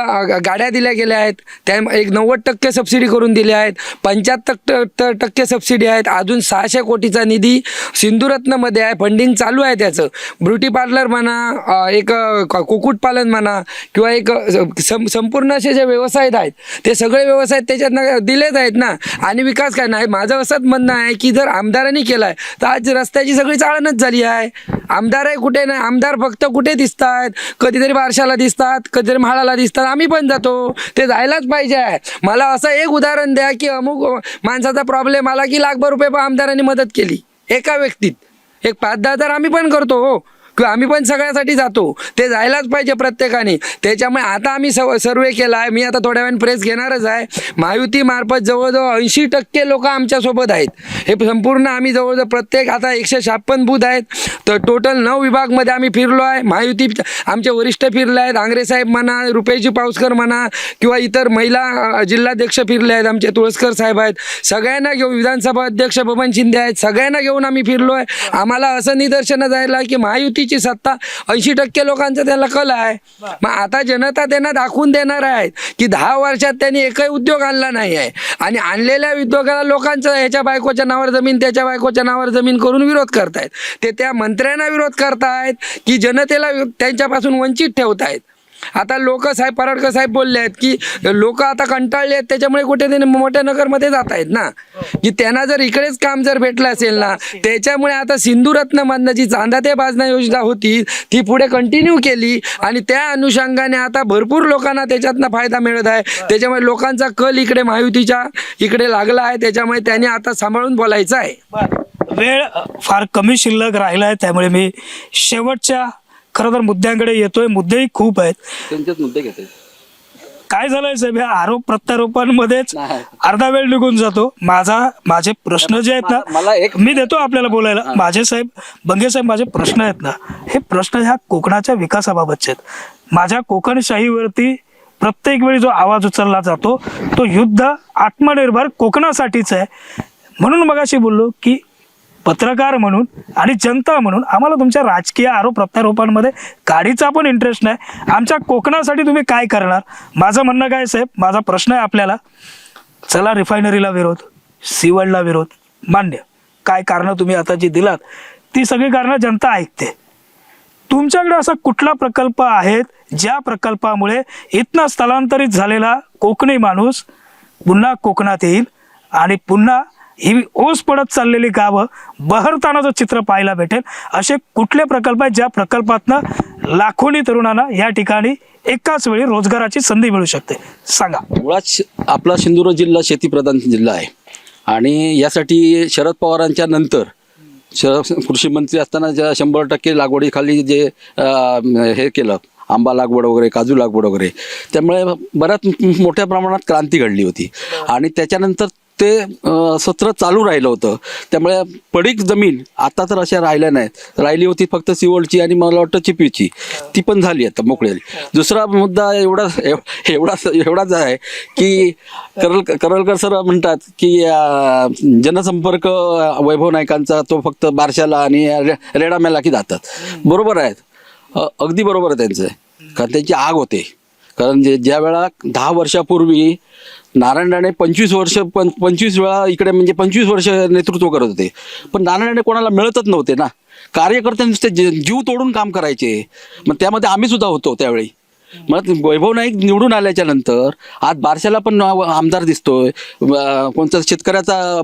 गाड्या दिल्या गेल्या आहेत, त्या एक 90% सबसिडी करून दिल्या आहेत, 75% सबसिडी आहेत. अजून 600 कोटीचा निधी सिंधुरत्नमध्ये आहे, फंडिंग चालू आहे त्याचं. ब्युटी पार्लर म्हणा, एक कुक्कुटपालन म्हणा किंवा एक संपूर्ण असे जे व्यवसाय आहेत ते सगळे व्यवसाय त्याच्यातनं दिलेच आहेत ना. आणि विकास काय नाही. माझं असंच म्हणणं आहे की जर आमदारांनी केला आहे तर आज रस्त्याची सगळी चाळणच झाली आहे. आमदार आहे कुठे नाही, आमदार फक्त कुठे दिसतात, कधीतरी बारशाला दिसतात, कधीतरी म्हाळाला दिसतात. आम्ही पण जातो, ते जायलाच पाहिजे आहे. मला असं एक उदाहरण द्या की अमुक माणसाचा प्रॉब्लेम आला की लाखभर रुपये आमदारांनी मदत केली एका व्यक्तीत. एक 5-10 हजार आम्ही पण करतो हो, किंवा आम्ही पण सगळ्यासाठी जातो. ते जायलाच पाहिजे प्रत्येकाने. त्याच्यामुळे आता आम्ही सर्वे केला आहे. मी आता थोड्या वेळाने प्रेस घेणारच आहे. महायुतीमार्फत जवळजवळ 80% लोक आमच्यासोबत आहेत. हे संपूर्ण आम्ही जवळजवळ प्रत्येक आता 156 बूथ आहेत, तर टोटल 9 विभागमध्ये आम्ही फिरलो आहे. महायुती आमचे वरिष्ठ फिरले आहेत, आंग्रे साहेब म्हणा, रुपेशजी पावसकर म्हणा किंवा इतर महिला जिल्हाध्यक्ष फिरले आहेत, आमचे तुळसकर साहेब आहेत. सगळ्यांना घेऊन, विधानसभा अध्यक्ष बबन शिंदे आहेत, सगळ्यांना घेऊन आम्ही फिरलो आहे. आम्हाला असं निदर्शनास आलं की महायुती ची सत्ता 80% लोकांचा त्याला कल आहे. मग आता जनता त्यांना दाखवून देणार आहेत की 10 वर्षात त्यांनी एकही उद्योग आणला नाही आहे आणि आणलेल्या उद्योगाला लोकांचं ह्याच्या बायकोच्या नावावर जमीन, त्याच्या बायकोच्या नावावर जमीन करून विरोध करतायत. ते त्या मंत्र्यांना विरोध करतायत की जनतेला त्यांच्यापासून वंचित ठेवतायत. आता लोक साहेब पराडकर साहेब बोलले आहेत की लोक आता कंटाळले आहेत, त्याच्यामुळे कुठे ते मोठ्या नगरमध्ये जात आहेत ना, की त्यांना जर इकडेच काम जर भेटलं असेल ना, त्याच्यामुळे आता सिंधुरत्नमधनं जी चांदा ते बाजना योजना होती ती पुढे कंटिन्यू केली आणि त्या अनुषंगाने आता भरपूर लोकांना त्याच्यातनं फायदा मिळत आहे. त्याच्यामुळे लोकांचा कल इकडे महायुतीच्या इकडे लागला आहे. त्याच्यामुळे त्यांनी आता सांभाळून बोलायचं आहे. वेळ फार कमी शिल्लक राहिला आहे, त्यामुळे मी शेवटच्या खरं तर मुद्द्यांकडे येतोय. मुद्देही खूप आहेत. त्यांचेच मुद्दे घेते. काय झालंय साहेब, ह्या आरोप प्रत्यारोपांमध्येच अर्धा वेळ निघून जातो. माझे प्रश्न जे आहेत मला ना, मी देतो आपल्याला बोलायला. माझे साहेब, बंगे साहेब, माझे प्रश्न आहेत ना, हे प्रश्न ह्या कोकणाच्या विकासाबाबतचे आहेत. माझ्या कोकणशाहीवरती प्रत्येक वेळी जो आवाज उचलला जातो तो युद्ध आत्मनिर्भर कोकणासाठीच आहे. म्हणून मगाशी बोललो की पत्रकार म्हणून आणि जनता म्हणून आम्हाला तुमच्या राजकीय आरोप प्रत्यारोपांमध्ये काडीचा पण इंटरेस्ट नाही. आमच्या कोकणासाठी तुम्ही काय करणार, माझं म्हणणं काय साहेब, माझा प्रश्न आहे आपल्याला. चला, रिफायनरीला विरोध, सीवडला विरोध, मान्य. काय कारणं तुम्ही आता जी दिलात ती सगळी कारणं जनता ऐकते. तुमच्याकडे असा कुठला प्रकल्प आहेत ज्या प्रकल्पामुळे इथनं स्थलांतरित झालेला कोकणी माणूस पुन्हा कोकणात येईल आणि पुन्हा ही ओस पडत चाललेली गावं बहरताना जो चित्र पाहायला भेटेल, असे कुठले प्रकल्प आहेत ज्या प्रकल्पातनं लाखोनी तरुणांना या ठिकाणी एकाच वेळी रोजगाराची संधी मिळू शकते, सांगा. मुळात आपला सिंधुदुर्ग जिल्हा शेतीप्रधान जिल्हा आहे आणि यासाठी शरद पवारांच्या नंतर कृषी मंत्री असताना ज्या 100% लागवडीखाली जे हे केलं, आंबा लागवड वगैरे, काजू लागवड वगैरे, त्यामुळे बऱ्याच मोठ्या प्रमाणात क्रांती घडली होती आणि त्याच्यानंतर ते सत्र चालू राहिलं होतं. त्यामुळे पडीक जमीन आता तर अशा राहिल्या नाहीत. राहिली होती फक्त सिवोलची आणि मला वाटतं चिपीची, ती पण झाली आता मोकळी. दुसरा मुद्दा एवढाच आहे की करलकर सर म्हणतात की जनसंपर्क वैभव नाईकांचा तो फक्त बारशाला आणि रेडामेला की जातात. बरोबर आहेत, अगदी बरोबर आहे त्यांचं, कारण त्यांची आग होते. कारण ज्या वेळा 10 वर्षापूर्वी नारायण राणे 25 वेळा इकडे म्हणजे 25 वर्ष नेतृत्व करत होते, पण नारायण राणे कोणाला मिळतच नव्हते ना. कार्यकर्ते नुसते जीव तोडून काम करायचे. मग त्यामध्ये आम्ही सुद्धा होतो त्यावेळी. मग वैभव नाईक निवडून आल्याच्या नंतर आज बारशाला पण आमदार दिसतोय. कोणता शेतकऱ्याचा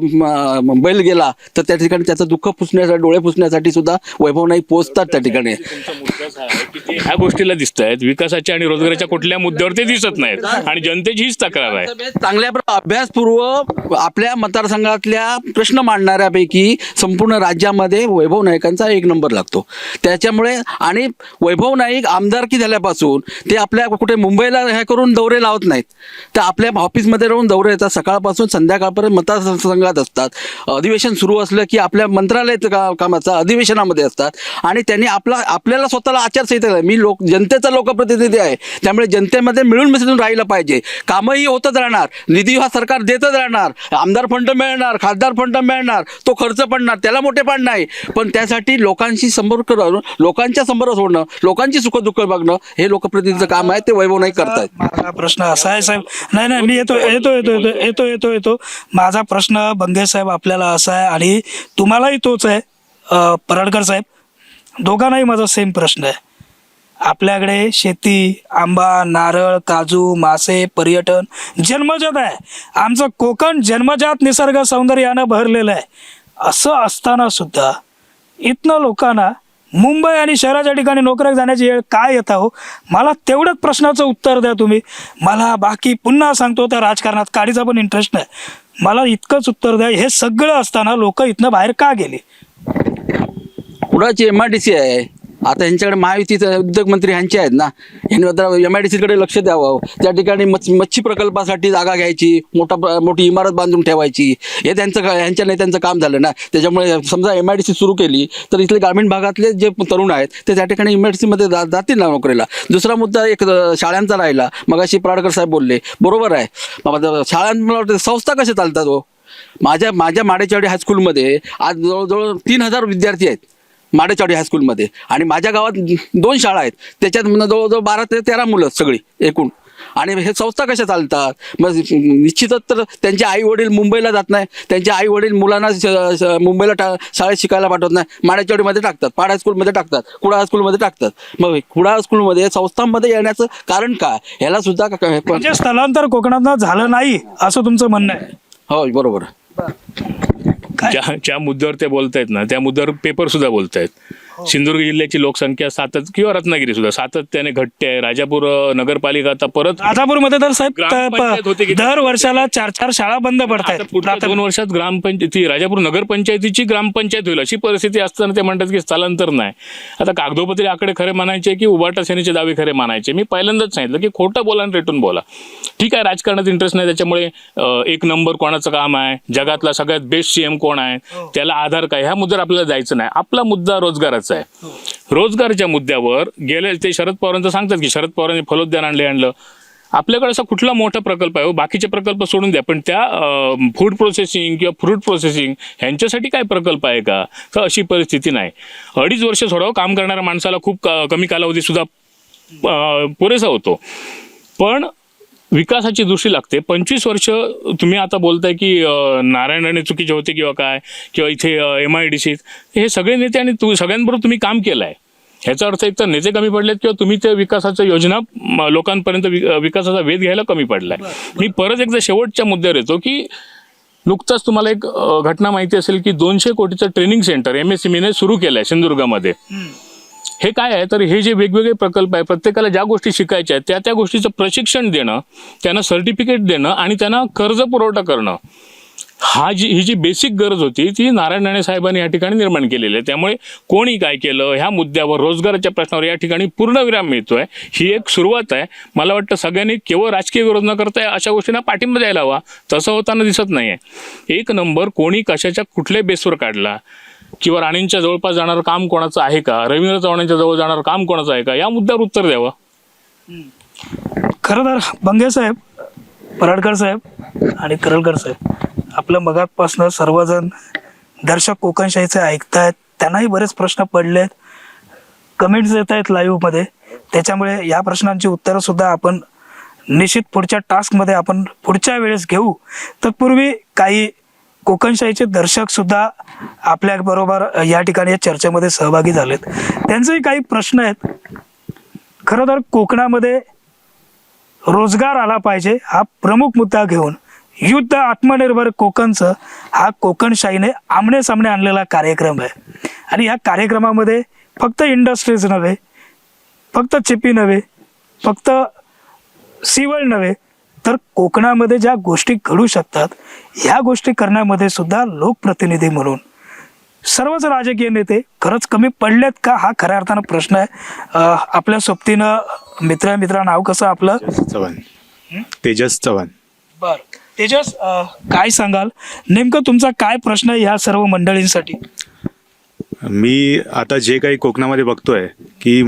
बैल गेला तर त्या ठिकाणी त्याचं दुःख पुसण्यासाठी, डोळे पुसण्यासाठी सुद्धा वैभव नाईक पोहोचतात त्या ठिकाणी. ह्या गोष्टीला दिसत आहेत, विकासाच्या आणि रोजगाराच्या कुठल्या मुद्द्यावर ते दिसत नाहीत आणि जनतेची हीच तक्रार आहे. चांगल्या अभ्यासपूर्व आपल्या मतदारसंघातल्या प्रश्न मांडणाऱ्यापैकी संपूर्ण राज्यामध्ये वैभव नाईकांचा 1 नंबर लागतो. त्याच्यामुळे आणि वैभव नाईक आमदारकी झाल्यापासून ते आपल्या कुठे मुंबईला हे करून दौरे लावत नाहीत, तर आपल्या ऑफिसमध्ये राहून दौरे येतात. सकाळपासून संध्याकाळपर्यंत मतदारसंघात असतात. अधिवेशन सुरू असलं की आपल्या मंत्रालयात कामाचा अधिवेशनामध्ये असतात आणि त्यांनी आपल्याला स्वतःला आचारसंहिता, मी जनतेचा लोकप्रतिनिधी आहे, त्यामुळे जनतेमध्ये मिळून मिसळून राहिलं पाहिजे. कामही होतच राहणार, निधी हा सरकार देतच राहणार, आमदार फंड मिळणार, खासदार फंड मिळणार, तो खर्च पडणार, त्याला मोठेपण नाही. पण त्यासाठी लोकांशी संपर्क राहून, लोकांच्या समोर सोडणं, लोकांची सुखदुःख बघणं हे लोकप्रतिनिधीचं काम आहे. ते वैभव नाईक करतायत. माझा प्रश्न असा आहे साहेब, नाही मी येतो. माझा प्रश्न बंगे साहेब आपल्याला असा आहे आणि तुम्हालाही तोच आहे. पराडकर साहेब, दोघांनाही माझा सेम प्रश्न आहे. आपल्याकडे शेती, आंबा, नारळ, काजू, मासे, पर्यटन जन्मजात आहे. आमचं कोकण जन्मजात निसर्ग सौंदर्यानं भरलेलं आहे. असं असताना सुद्धा इथनं लोकांना मुंबई आणि शहराच्या ठिकाणी नोकऱ्या जाण्याची वेळ काय येता हो? मला तेवढंच प्रश्नाचं उत्तर द्या तुम्ही. मला बाकी पुन्हा सांगतो त्या राजकारणात काडीचा पण इंटरेस्ट नाही. मला इतकंच उत्तर द्या, हे सगळं असताना लोक इथनं बाहेर का गेले? कुणाची MIDC आहे आता, यांच्याकडे महायुतीचे उद्योग मंत्री ह्यांचे आहेत ना, यांनी आता MIDCकडे लक्ष द्यावं. त्या ठिकाणी मच्छी प्रकल्पासाठी जागा घ्यायची, मोठी इमारत बांधून ठेवायची, हे ह्यांच्या नेत्यांचं काम झालं ना. त्याच्यामुळे समजा MIDC सुरू केली तर इथले ग्रामीण भागातले जे तरुण आहेत ते त्या ठिकाणी MIDCमध्ये जातील ना नोकरीला. दुसरा मुद्दा एक शाळांचा राहिला. मग अशी पराडकर साहेब बोलले, बरोबर आहे. शाळांमध्ये संस्था कशा चालतात हो? माझ्या माडेचावडी हायस्कूलमध्ये आज जवळजवळ 3000 विद्यार्थी आहेत माडेचावडी हायस्कूलमध्ये, आणि माझ्या गावात 2 शाळा आहेत, त्याच्यात जवळजवळ 12 ते 13 मुलं सगळी एकूण. आणि हे संस्था कशा चालतात? मग निश्चितच तर त्यांचे आई वडील मुंबईला जात नाही, त्यांचे आई वडील मुलांना मुंबईला शाळेत शिकायला पाठवत नाही, माडेचावडीमध्ये टाकतात, पाड हायस्कूलमध्ये टाकतात, कुडा हायस्कूलमध्ये टाकतात. मग कुडा हायस्कूलमध्ये संस्थांमध्ये येण्याचं कारण काय? ह्याला सुद्धा म्हणजे स्थलांतर कोकणात झालं नाही असं तुमचं म्हणणं आहे? हो, बरोबर. ज्या मुद्द्यावर ते बोलतायत ना, त्या मुद्द्यावर पेपर सुद्धा बोलतायत. सिंधुदुर्ग जिल्ह्याची लोकसंख्या किंवा रत्नागिरी सुद्धा सातत्याने घटते आहे. राजापूर नगरपालिका आता परत, राजापूरमध्ये तर साहेब ग्रामपंचायत होते की दर वर्षाला 4 शाळा बंद पडतात. पुढच्या 2 वर्षात ग्रामपंचायती, राजापूर नगरपंचायतीची ग्रामपंचायत होईल अशी परिस्थिती असताना ते म्हणतात की स्थलांतर नाही. आता कागदोपत्री आकडे खरे मानायचे की उभाटा सेनेचे दावे खरे मानायचे? मी पहिल्यांदाच सांगितलं की खोटं बोला आणि रेटून बोला. ठीक आहे, राजकारणात इंटरेस्ट नाही, त्याच्यामुळे 1 नंबर कोणाचं काम आहे, जगातला सगळ्यात बेस्ट CM कोण आहे, त्याला आधार काय, ह्या मुद्द्यावर आपल्याला जायचं नाही. आपला मुद्दा रोजगाराचा आहे. रोजगारच्या मुद्द्यावर गेले ते शरद पवारांचं सांगतात की शरद पवारांनी फलोद्यान आणलं. आपल्याकडे असा कुठला मोठा प्रकल्प आहे? बाकीचे प्रकल्प सोडून द्या, पण त्या फूड प्रोसेसिंग किंवा फ्रूट प्रोसेसिंग ह्यांच्यासाठी काय प्रकल्प आहे का? तर अशी परिस्थिती नाही. 2.5 वर्ष सोडावं काम करणाऱ्या माणसाला खूप कमी कालावधी सुद्धा पुरेसा होतो, पण विकासाची दृष्टी लागते. 25 वर्ष तुम्ही आता बोलताय की नारायण राणे चुकीचे होते किंवा काय, किंवा इथे MIDC, हे सगळे नेते आणि सगळ्यांबरोबर तुम्ही काम केलं आहे. ह्याचा अर्थ एक तर नेते कमी पडलेत किंवा तुम्ही त्या विकासाच्या योजना लोकांपर्यंत विकासाचा वेध घ्यायला कमी पडलाय. मी परत एकदा शेवटच्या मुद्द्यावर येतो की नुकताच तुम्हाला एक घटना माहिती असेल की 200 कोटीचं ट्रेनिंग सेंटर MSMEने सुरू केलं आहे सिंधुदुर्गामध्ये. हे काय आहे तर हे जे वेगवेगळे प्रकल्प आहे, प्रत्येकाला ज्या गोष्टी शिकायच्या आहेत त्या गोष्टीचं प्रशिक्षण देणं, त्यांना सर्टिफिकेट देणं आणि त्यांना कर्ज पुरवठा करणं, ही जी बेसिक गरज होती ती नारायण राणे साहेबांनी या ठिकाणी निर्माण केलेली आहे. त्यामुळे कोणी काय केलं ह्या मुद्द्यावर, रोजगाराच्या प्रश्नावर या ठिकाणी पूर्णविराम मिळतोय. ही एक सुरुवात आहे. मला वाटतं सगळ्यांनी केवळ राजकीय विरोध न करता अशा गोष्टींना पाठिंबा द्यायला हवा. तसं होताना दिसत नाहीये. 1 नंबर कोणी कशाच्या कुठल्या बेसवर काढला किंवा राणेंच्या जवळपास जाणारं काम कोणाचं आहे का, रवींद्र चव्हाणांच्या जवळ जाणारं काम कोणाचं आहे का, या मुद्द्यावर उत्तर द्यावं. खरं तर बंगे साहेब, पराडकर साहेब आणि करलकर साहेब, आपलं मगापासून सर्वजण दर्शक कोकणशाहीचे ऐकतायत, त्यांनाही बरेच प्रश्न पडलेत, कमेंट्स येत आहेत लाईव्हमध्ये, त्याच्यामुळे या प्रश्नांची उत्तरं सुद्धा आपण निश्चित पुढच्या टास्कमध्ये आपण पुढच्या वेळेस घेऊ. तत्पूर्वी काही कोकणशाहीचे दर्शक सुद्धा आपल्याबरोबर या ठिकाणी या चर्चेमध्ये सहभागी झालेत. त्यांचेही काही प्रश्न आहेत. खरं तर कोकणामध्ये रोजगार आला पाहिजे हा प्रमुख मुद्दा घेऊन युद्ध आत्मनिर्भर कोकणचं हा कोकणशाहीने आमने सामने आणलेला कार्यक्रम आहे. आणि या कार्यक्रमामध्ये फक्त इंडस्ट्रीज नव्हे, फक्त चिपी नव्हे, फक्त सिवल नव्हे, तर कोकणामध्ये ज्या गोष्टी घडू शकतात ह्या गोष्टी करण्यामध्ये सुद्धा लोकप्रतिनिधी म्हणून सर्वच राजकीय नेते खरंच कमी पडलेत का हा खऱ्या अर्थानं प्रश्न आहे. आपल्या सोबतीनं मित्र नाव कसं आपलं? चव्हाण. तेजस चव्हाण. बर तेजस, काय सांगाल नेमकं तुमचा काय प्रश्न आहे ह्या सर्व मंडळींसाठी? मी आता जे काही कोकणामध्ये बघतोय की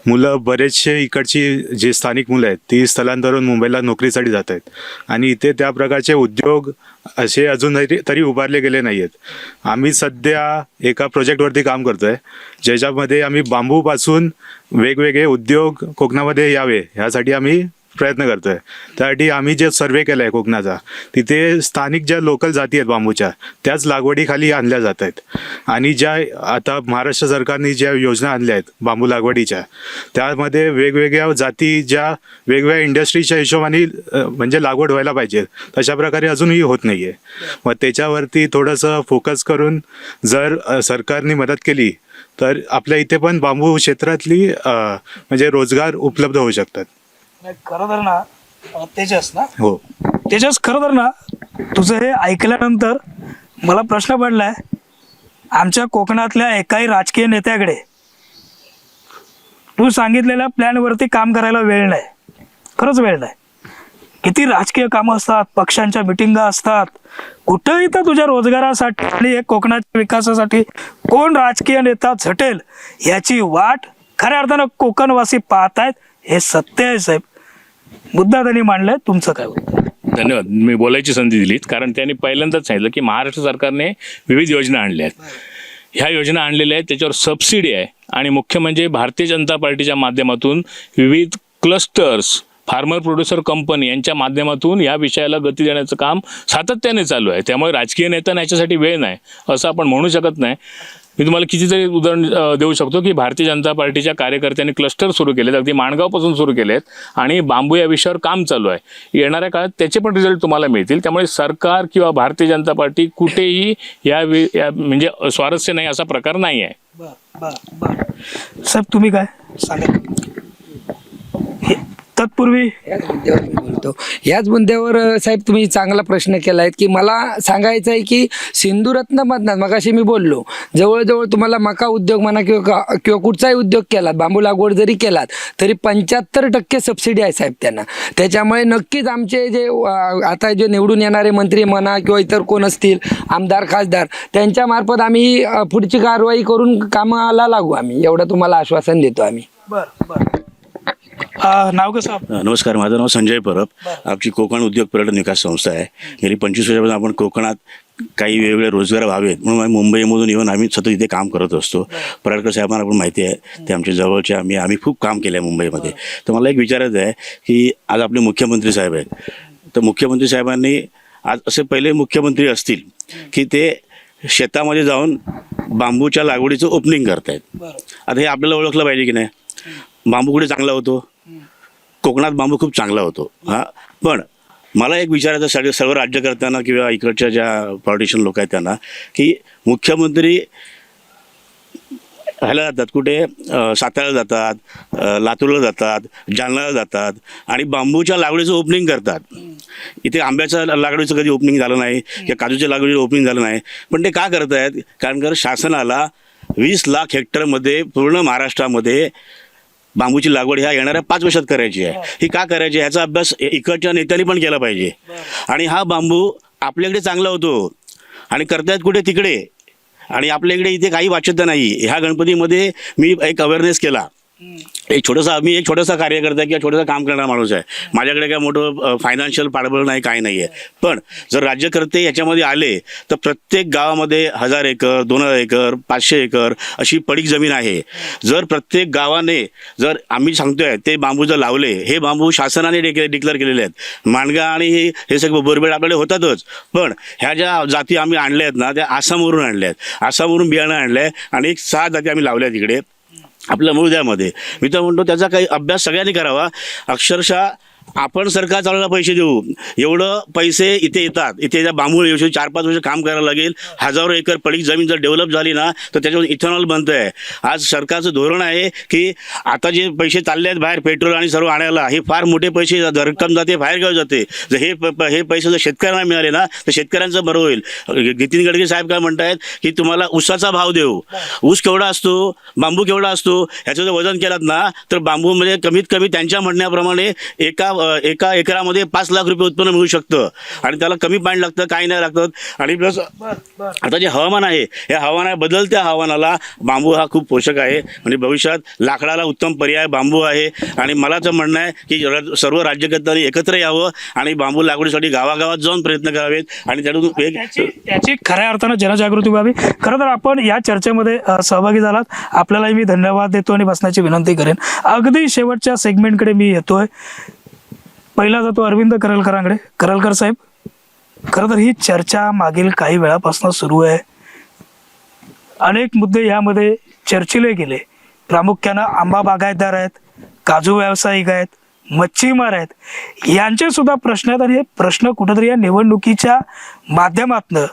मुलं बरेचसे इकडची जे स्थानिक मुलं आहेत ती स्थलांतरून मुंबईला नोकरीसाठी जात आहेत आणि इथे त्या प्रकारचे उद्योग असे अजून तरी उभारले गेले नाही आहेत. आम्ही सध्या एका प्रोजेक्टवरती काम करतोय ज्याच्यामध्ये आम्ही बांबूपासून वेगवेगळे उद्योग कोकणामध्ये यावे ह्यासाठी आम्ही प्रयत्न करतोय. त्यासाठी आम्ही जे सर्वे केला आहे कोकणाचा तिथे स्थानिक ज्या लोकल जाती आहेत बांबूच्या त्याच लागवडीखाली आणल्या जात आहेत. आणि ज्या आता महाराष्ट्र सरकारने ज्या योजना आणल्या आहेत बांबू लागवडीच्या त्यामध्ये वेगवेगळ्या जाती ज्या वेगवेगळ्या इंडस्ट्रीच्या हिशोबाने म्हणजे लागवड व्हायला पाहिजे तशा प्रकारे अजूनही होत नाही आहे. मग त्याच्यावरती थोडंसं फोकस करून जर सरकारने मदत केली तर आपल्या इथे पण बांबू क्षेत्रातली म्हणजे रोजगार उपलब्ध होऊ शकतात. खरं तर ना तेजस ना, हो तेजस खरं तर ना तुझं हे ऐकल्यानंतर मला प्रश्न पडलाय, आमच्या कोकणातल्या एकाही राजकीय नेत्याकडे तू सांगितलेल्या प्लॅनवरती काम करायला वेळ नाही, खरंच वेळ नाही. किती राजकीय कामं असतात, पक्षांच्या मिटिंगा असतात, कुठंही तर तुझ्या रोजगारासाठी आणि एक कोकणाच्या विकासासाठी कोण राजकीय नेता झटेल याची वाट खऱ्या अर्थानं कोकणवासी पाहत आहेत. हे सत्य आहे साहेब. मुद्दा त्यांनी मांडलाय, तुमचं काय होतं? धन्यवाद. मी बोलायची संधी दिलीत कारण त्यांनी पहिल्यांदाच सांगितलं की महाराष्ट्र सरकारने विविध योजना आणल्या आहेत. ह्या योजना आणलेल्या आहेत त्याच्यावर सबसिडी आहे आणि मुख्य म्हणजे भारतीय जनता पार्टीच्या माध्यमातून विविध क्लस्टर्स, फार्मर प्रोड्युसर कंपनी यांच्या माध्यमातून या विषयाला गती देण्याचं काम सातत्याने चालू आहे. त्यामुळे राजकीय नेत्यांना याच्यासाठी वेळ नाही असं आपण म्हणू शकत नाही. मी तुम्हाला कितीतरी उदाहरण देऊ शकतो की भारतीय जनता पार्टीच्या कार्यकर्त्यांनी क्लस्टर सुरू केलेत, अगदी माणगावपासून सुरू केलेत आणि बांबू या विषयावर काम चालू आहे. येणाऱ्या काळात त्याचे पण रिझल्ट तुम्हाला मिळतील. त्यामुळे सरकार किंवा भारतीय जनता पार्टी कुठेही या म्हणजे स्वारस्य नाही असा प्रकार नाही आहे. साहेब तुम्ही काय सांगा? तत्पूर्वी याच मुद्द्यावर मी बोलतो. याच मुद्द्यावर साहेब तुम्ही चांगला प्रश्न केला आहे की मला सांगायचं आहे की सिंधुरत्नमधनं मगाशी मी बोललो जवळजवळ तुम्हाला मका उद्योग म्हणा किंवा कुठचाही उद्योग केलात, बांबू लागवड जरी केलात तरी 75% सबसिडी आहे साहेब त्यांना. त्याच्यामुळे नक्कीच आमचे जे आता जे निवडून येणारे मंत्री म्हणा किंवा इतर कोण असतील आमदार खासदार त्यांच्यामार्फत आम्ही पुढची कारवाई करून कामाला लागू. आम्ही एवढं तुम्हाला आश्वासन देतो आम्ही. बर नाव कसं आपलं? नमस्कार, माझं नाव संजय परब. आमची कोकण उद्योग पर्यटन विकास संस्था आहे. गेली 25 वर्षापासून आपण कोकणात काही वेगवेगळे रोजगार व्हावेत म्हणून आम्ही मुंबईमधून येऊन आम्ही सतत इथे काम करत असतो. पराडकर साहेबांना पण माहिती आहे, ते आमच्या जवळचे. आम्ही खूप काम केलं आहे मुंबईमध्ये. तर मला एक विचारायचं आहे की आज आपले मुख्यमंत्री साहेब आहेत, तर मुख्यमंत्री साहेबांनी आज असे पहिले मुख्यमंत्री असतील की ते शेतामध्ये जाऊन बांबूच्या लागवडीचं ओपनिंग करतायत. आता हे आपल्याला ओळखलं पाहिजे की नाही. बांबू कुठे चांगला होतो? कोकणात बांबू खूप चांगला होतो. हां, पण मला एक विचारायचं सर्व राज्यकर्त्यांना किंवा इकडच्या ज्या पॉलिटिशियन लोक आहेत त्यांना की मुख्यमंत्री ह्याला जातात, कुठे साताऱ्याला जातात, लातूरला जातात, जालन्याला जातात आणि बांबूच्या लागवडीचं ओपनिंग करतात. इथे आंब्याच्या लागवडीचं कधी ओपनिंग झालं नाही किंवा काजूच्या लागवडीचं ओपनिंग झालं नाही. पण ते का करत आहेत? कारण शासनाला 20 लाख हेक्टरमध्ये पूर्ण महाराष्ट्रामध्ये बांबूची लागवड ह्या येणाऱ्या 5 वर्षात करायची आहे. ही का करायची ह्याचा अभ्यास इकडच्या नेत्यांनी पण केला पाहिजे. आणि हा बांबू आपल्याकडे चांगला होतो आणि करतायत कुठे तिकडे, आणि आपल्या इकडे इथे काही वाच्यता नाही. ह्या गणपतीमध्ये मी एक अवेअरनेस केला मी एक छोटासा कार्यकर्ता किंवा छोटासा काम करणारा माणूस आहे. माझ्याकडे काय मोठं फायनान्शियल पाठबळ नाही, काही नाही आहे. पण जर राज्यकर्ते याच्यामध्ये आले तर प्रत्येक गावामध्ये 1000 एकर, 2000 एकर, 500 एकर अशी पडीक जमीन आहे. जर प्रत्येक गावाने जर आम्ही सांगतोय ते बांबू जर लावले, हे बांबू शासनाने डिक्लेअर केलेले आहेत. माणगा आणि हे सगळे बोरबेड आपल्याकडे होतातच. पण ह्या ज्या जाती आम्ही आणल्या आहेत ना, त्या आसामवरून आणल्या आहेत. आसामवरून बियाणं आणलं आहे आणि 6 जाती आम्ही लावल्या तिकडे आपल्या मूळद्यामध्ये. मी तर म्हणतो त्याचा काही अभ्यास सगळ्यांनी करावा. अक्षरशः आपण सरकार चालवायला पैसे देऊ, एवढं पैसे इथे येतात. इथे त्या बांबू 4-5 वर्ष काम करायला लागेल. 1000 एकर पडीक जमीन जर डेव्हलप झाली ना तर त्याच्यावर इथेनॉल बनतं आहे. आज सरकारचं धोरण आहे की आता जे पैसे चालले आहेत बाहेर पेट्रोल आणि सर्व आणायला, हे फार मोठे पैसे रक्कम जाते, बाहेर गावी जाते. जर हे पैसे जर शेतकऱ्यांना मिळाले ना तर शेतकऱ्यांचं बरं होईल. नितीन गडकरी साहेब काय म्हणतायत की तुम्हाला ऊसाचा भाव देऊ. ऊस केवढा असतो, बांबू केवढा असतो, ह्याचं जर वजन केलात ना तर बांबू म्हणजे कमीत कमी त्यांच्या म्हणण्याप्रमाणे एका एकरामध्ये 5 लाख रुपये उत्पन्न मिळू शकतं. आणि त्याला कमी पाणी लागतं, काही नाही लागतं. आणि प्लस आता जे हवामान आहे, या बदलत्या हवामानाला बांबू हा खूप पोषक आहे. म्हणजे भविष्यात लाकडाला उत्तम पर्याय बांबू आहे. आणि मला तर म्हणणं आहे की सर्व राज्यकर्त्यांनी एकत्र यावं आणि बांबू लागवडीसाठी गावागावात जाऊन प्रयत्न करावेत. आणि त्याची खऱ्या अर्थानं जनजागृती व्हावी. खरं तर आपण या चर्चेमध्ये सहभागी झालात, आपल्यालाही मी धन्यवाद देतो आणि बसण्याची विनंती करेन. अगदी शेवटच्या सेगमेंटकडे मी येतोय. पहिला जातो अरविंद करलकरांकडे. करलकर साहेब, खरं तर ही चर्चा मागील काही वेळापासून सुरू आहे. अनेक मुद्दे यामध्ये चर्चिले गेले. प्रामुख्यानं आंबा बागायतदार आहेत, काजू व्यावसायिक आहेत, मच्छीमार आहेत, यांचे सुद्धा प्रश्न आहेत. आणि हे प्रश्न कुठेतरी या निवडणुकीच्या माध्यमातनं,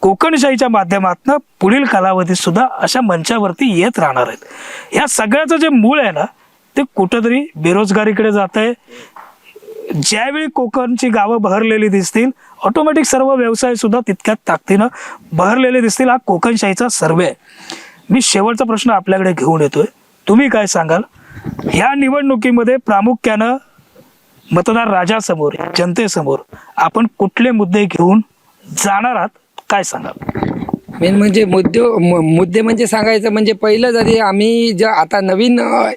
कोकणशाहीच्या माध्यमातनं पुढील कालावधीत सुद्धा अशा मंचावरती येत राहणार आहेत. या सगळ्याचं जे मूळ आहे ना ते कुठेतरी बेरोजगारीकडे जात आहे. ज्यावेळी कोकणची गावं बहरलेली दिसतील, ऑटोमॅटिक सर्व व्यवसाय सुद्धा तितक्यात ताकदीनं बहरलेले दिसतील. हा कोकणशाहीचा सर्वे आहे. मी शेवटचा प्रश्न आपल्याकडे घेऊन येतोय, तुम्ही काय सांगाल? ह्या निवडणुकीमध्ये प्रामुख्यानं मतदार राजासमोर, जनतेसमोर आपण कुठले मुद्दे घेऊन जाणार आहात, काय सांगाल? मेन म्हणजे मुद्दे म्हणजे सांगायचं म्हणजे पहिलं आधी आम्ही जे आता नवीन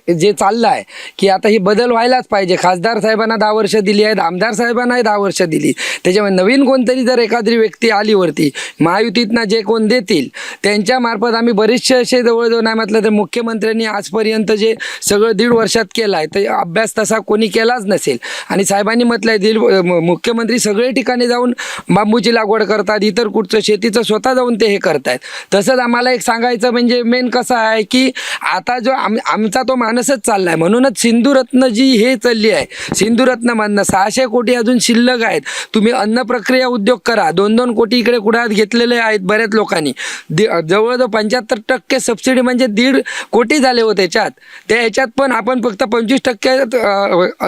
जे चाललं आहे की आता ही बदल व्हायलाच पाहिजे. खासदार साहेबांना 10 वर्ष दिली आहेत, आमदार साहेबांनाही 10 वर्ष दिली. त्याच्यामुळे नवीन कोणतरी जर एखादी व्यक्ती आली वरती, महायुतीतनं जे कोण देतील त्यांच्या मार्फत आम्ही बरेचसे असे जवळजवळ नाही म्हटलं तर मुख्यमंत्र्यांनी आजपर्यंत जे सगळं 1.5 वर्षात केलं आहे तर अभ्यास तसा कोणी केलाच नसेल. आणि साहेबांनी म्हटलं आहे मुख्यमंत्री सगळे ठिकाणी जाऊन बांबूची लागवड करतात, इतर कुठचं शेतीचं स्वतः जाऊन ते हे करतात. तसंच आम्हाला एक सांगायचं म्हणजे मेन कसं आहे की आता जो आमचा तो मानसच चालला आहे. म्हणूनच सिंधुरत्न जी हे चालली आहे, सिंधुरत्नमधनं 600 कोटी अजून शिल्लक आहेत. तुम्ही अन्न प्रक्रिया उद्योग करा, 2-2 कोटी इकडे कुडात घेतलेले आहेत बऱ्याच लोकांनी. जवळजवळ 75% सबसिडी म्हणजे 1.5 कोटी झाले होते त्याच्यात. त्या ह्याच्यात पण आपण फक्त 25%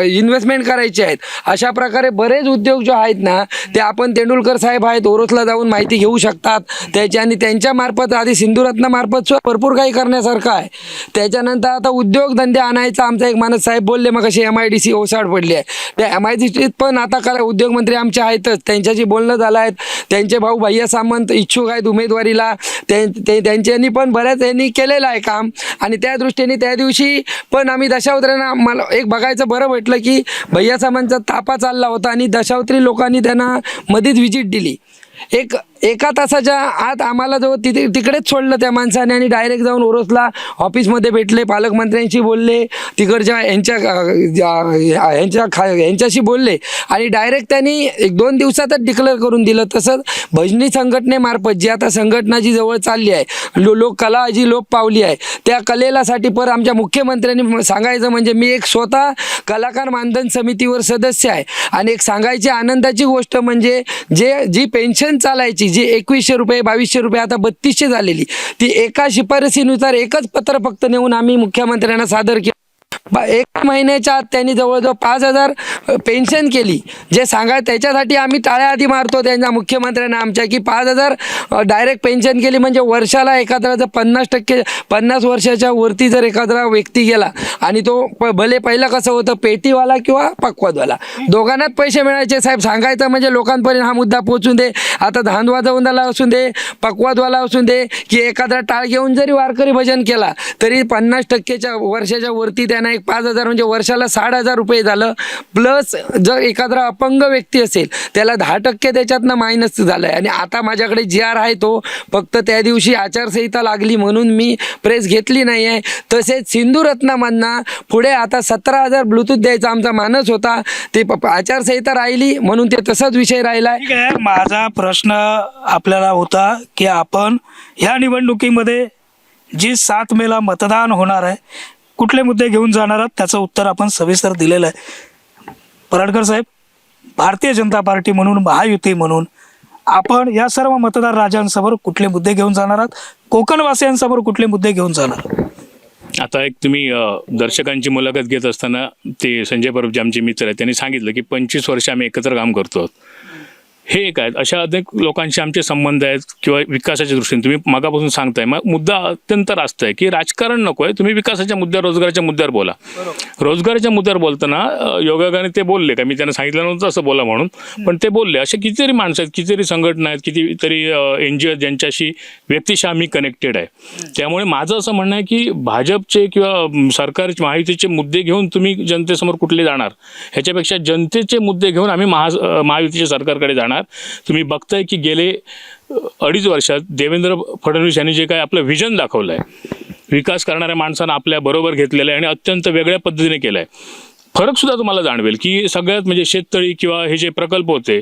इन्व्हेस्टमेंट करायची आहेत. अशा प्रकारे बरेच उद्योग जो आहेत ना ते आपण तेंडुलकर साहेब आहेत, ओरोसला जाऊन माहिती घेऊ शकतात त्याची. आणि त्यांच्या मार्फत आधी सिंधुरत्नामार्फत भरपूर काही करण्यासारखं आहे. त्याच्यानंतर आता उद्योगधंदे आणायचा आमचा एक मानस साहेब बोलले मग अशी MIDC ओसाड पडली आहे. त्या MIDCत पण आता काय उद्योगमंत्री आमचे आहेतच, त्यांच्याशी बोलणं झालं आहे. त्यांचे भाऊ भैया सामंत इच्छुक आहेत उमेदवारीला, त्यांच्यांनी पण बऱ्याच यांनी केलेलं आहे काम. आणि त्या दृष्टीने त्या दिवशी पण आम्ही दशावतारांना मला एक बघायचं बरं वाटलं की भैया सामंतचा तापा चालला होता आणि दशावतारी लोकांनी त्यांना मध्येच व्हिजिट दिली. एका तासाच्या आत आम्हाला जो तिकडेच सोडलं त्या माणसाने आणि डायरेक्ट जाऊन ओरोसला ऑफिसमध्ये भेटले, पालकमंत्र्यांशी बोलले, तिकडच्या यांच्याशी बोलले आणि डायरेक्ट त्यांनी 1-2 दिवसातच डिक्लेअर करून दिलं. तसंच भजनी संघटनेमार्फत जी आता संघटना जी जवळ चालली आहे, कला जी लोप पावली आहे, त्या कलेलासाठी पर आमच्या मुख्यमंत्र्यांनी सांगायचं म्हणजे मी एक स्वतः कलाकार मानधन समितीवर सदस्य आहे. आणि एक सांगायची आनंदाची गोष्ट म्हणजे जी पेन्शन चालायची जी 2100 रुपये 2200 रुपये आता 3200 झालेली, ती एका शिफारसीनुसार एकच पत्र फक्त नेऊन आम्ही मुख्यमंत्र्यांना सादर केलं. एक महिन्याच्या आत त्यांनी जवळजवळ 5,000 पेन्शन केली. जे सांगा त्याच्यासाठी आम्ही टाळ्या आधी मारतो त्यांच्या मुख्यमंत्र्यांना आमच्या, की 5,000 डायरेक्ट पेन्शन केली म्हणजे वर्षाला एखादा जर 50% 50 वर्षाच्या वरती जर एखादा व्यक्ती गेला आणि तो भले पहिलं कसं होतं पेटीवाला किंवा पक्वादवाला दोघांनाच पैसे मिळायचे साहेब. सांगायचं म्हणजे लोकांपर्यंत हा मुद्दा पोहोचून दे. आता धान वाजवणारा असून दे, पक्वादवाला असून दे, की एखादा टाळ घेऊन जरी वारकरी भजन केला तरी 50% वर्षाच्या वरती त्यांना 5,000 म्हणजे वर्षाला 60,000 रुपये झालं. प्लस जर एखादा अपंग व्यक्ती असेल त्याला 10% त्याच्यातनं मायनस झालं आहे. आणि आता माझ्याकडे GR आहे तो फक्त त्या दिवशी आचारसंहिता लागली म्हणून मी प्रेस घेतली नाही आहे. तसेच सिंधुरत्नामधनं पुढे आता 17,000 ब्लूटूथ द्यायचा आमचा मानस होता, ते आचारसंहिता राहिली म्हणून ते तसाच विषय राहिला आहे. ठीक आहे. माझा प्रश्न आपल्याला होता की आपण ह्या निवडणुकीमध्ये जी 7 मेला मतदान होणार आहे कुठले मुद्दे घेऊन जाणार आहात त्याचं उत्तर आपण सविस्तर दिलेलं आहे. पराडकर साहेब, भारतीय जनता पार्टी म्हणून, महायुती म्हणून आपण या सर्व मतदार राजांसमोर कुठले मुद्दे घेऊन जाणार आहात, कोकणवासियांसमोर कुठले मुद्दे घेऊन जाणार? आता एक तुम्ही दर्शकांची मुलाखत घेत असताना ते संजय परब जे आमचे मित्र आहेत त्यांनी सांगितलं की 25 वर्ष आम्ही एकत्र काम करतो. हे एक आहेत, अशा अनेक लोकांशी आमचे संबंध आहेत किंवा विकासाच्या दृष्टीने तुम्ही मागापासून सांगताय. मग मुद्दा अत्यंत रास्त आहे की राजकारण नको आहे, तुम्ही विकासाच्या मुद्द्यावर, रोजगाराच्या मुद्द्यावर बोला. रोजगाराच्या मुद्द्यावर बोलताना योगायोगाने ते बोलले का, मी त्यांना सांगितलं नव्हतं असं बोला म्हणून, पण ते बोलले. असे कितीतरी माणसं आहेत, कितीतरी संघटना आहेत, कितीतरी NGO आहेत ज्यांच्याशी व्यक्तिशः आम्ही कनेक्टेड आहे. त्यामुळे माझं असं म्हणणं आहे की भाजपचे किंवा सरकारचे, महायुतीचे मुद्दे घेऊन तुम्ही जनतेसमोर कुठले जाणार, ह्याच्यापेक्षा जनतेचे मुद्दे घेऊन आम्ही महायुतीच्या सरकारकडे जाणार. तुम्ही बघताय की गेले 2.5 वर्षात देवेंद्र फडणवीस यांनी जे काय आपलं व्हिजन दाखवलं आहे, विकास करणाऱ्या माणसांना आपल्या बरोबर घेतलेलं आहे आणि अत्यंत वेगळ्या पद्धतीने केलं आहे. फरक सुद्धा तुम्हाला जाणवेल की सगळ्यात म्हणजे शेततळी किंवा हे जे प्रकल्प होते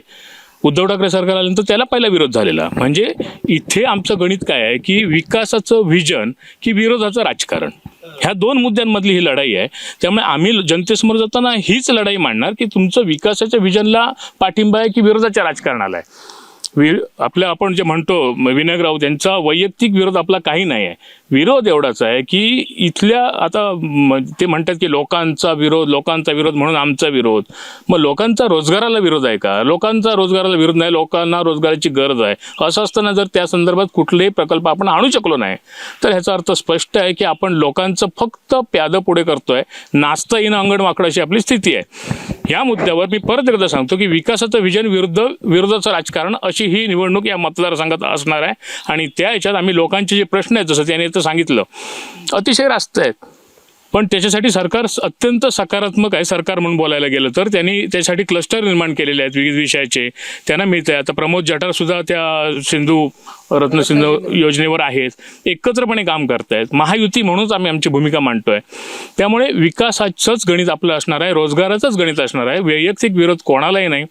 उद्धव ठाकरे सरकार आल्यानंतर त्याला पहिला विरोध झालेला. म्हणजे इथे आमचं गणित काय आहे की विकासाचं व्हिजन की विरोधाचं राजकारण, ह्या 2 मुद्द्यांमधली ही लढाई आहे. त्यामुळे आम्ही जनतेसमोर जाताना हीच लढाई मांडणार की तुमचं विकासाच्या व्हिजनला पाठिंबा आहे की विरोधाच्या राजकारणाला आहे. आपलं आपण जे म्हणतो विनायक राऊत यांचा वैयक्तिक विरोध आपला काही नाही आहे. विरोध एवढाच आहे की इथल्या, आता ते म्हणतात की लोकांचा विरोध म्हणून आमचा विरोध. मग लोकांचा रोजगाराला विरोध आहे का? लोकांचा रोजगाराला विरोध नाही, लोकांना रोजगाराची गरज आहे. असं असताना जर त्या संदर्भात कुठलेही प्रकल्प आपण आणू शकलो नाही तर ह्याचा अर्थ स्पष्ट आहे की आपण लोकांचं फक्त प्यादं पुढे करतोय, नाचता येणं अंगण वाकडं अशी आपली स्थिती आहे. या मुद्द्यावर मी परत एकदा सांगतो की विकासाचं विजन विरोधाचं राजकारण अशी ही निवडणूक या मतदारसंघात असणार आहे. आणि त्या याच्यात आम्ही लोकांचे जे प्रश्न आहेत, जसं त्याने तर सांगितलं, अतिशय रास्त आहेत, पण त्याच्यासाठी सरकार अत्यंत सकारात्मक आहे. सरकार म्हणून बोलायला गेलं तर त्यांनी त्यासाठी क्लस्टर निर्माण केलेले आहेत विविध विषयाचे, त्यांना मिळत आहे. आता प्रमोद जठार सुद्धा त्या रत्नसिंधू योजनेवर आहेत, एकत्रपणे काम करतायत. महायुती म्हणूनच आम्ही आमची भूमिका मांडतोय. त्यामुळे विकासाचंच गणित आपलं असणार आहे, रोजगाराचंच गणित असणार आहे. वैयक्तिक विरोध कोणालाही नाही.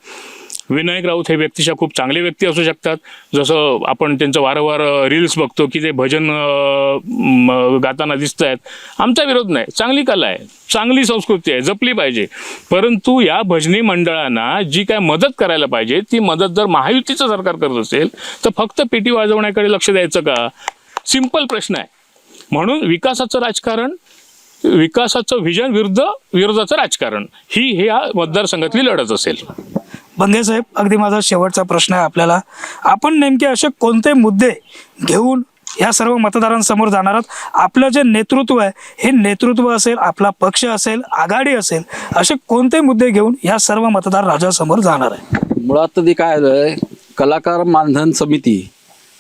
विनायक राऊत हे व्यक्तिशः खूप चांगले व्यक्ती असू शकतात, जसं आपण त्यांचं वारंवार रील्स बघतो की ते भजन गाताना दिसत आहेत. आमचा विरोध नाही, चांगली कला आहे, चांगली संस्कृती आहे, जपली पाहिजे. परंतु या भजनी मंडळांना जी काय मदत करायला पाहिजे ती मदत जर महायुतीचं सरकार करत असेल तर फक्त पेटी वाजवण्याकडे लक्ष द्यायचं का? सिंपल प्रश्न आहे. म्हणून विकासाचं राजकारण, विकासाचं व्हिजन विरुद्ध विरोधाचं राजकारण, ही ह्या मतदारसंघातली लढत असेल. बंगे साहेब, अगदी माझा शेवटचा प्रश्न आहे आपल्याला, आपण नेमके असे कोणते मुद्दे घेऊन या सर्व मतदारांसमोर जाणार आहात? आपलं जे नेतृत्व आहे, हे नेतृत्व असेल, आपला पक्ष असेल, आघाडी असेल, असे कोणते मुद्दे घेऊन या सर्व मतदार राजासमोर जाणार आहे? मुळात तर काय झालंय, कलाकार मानधन समिती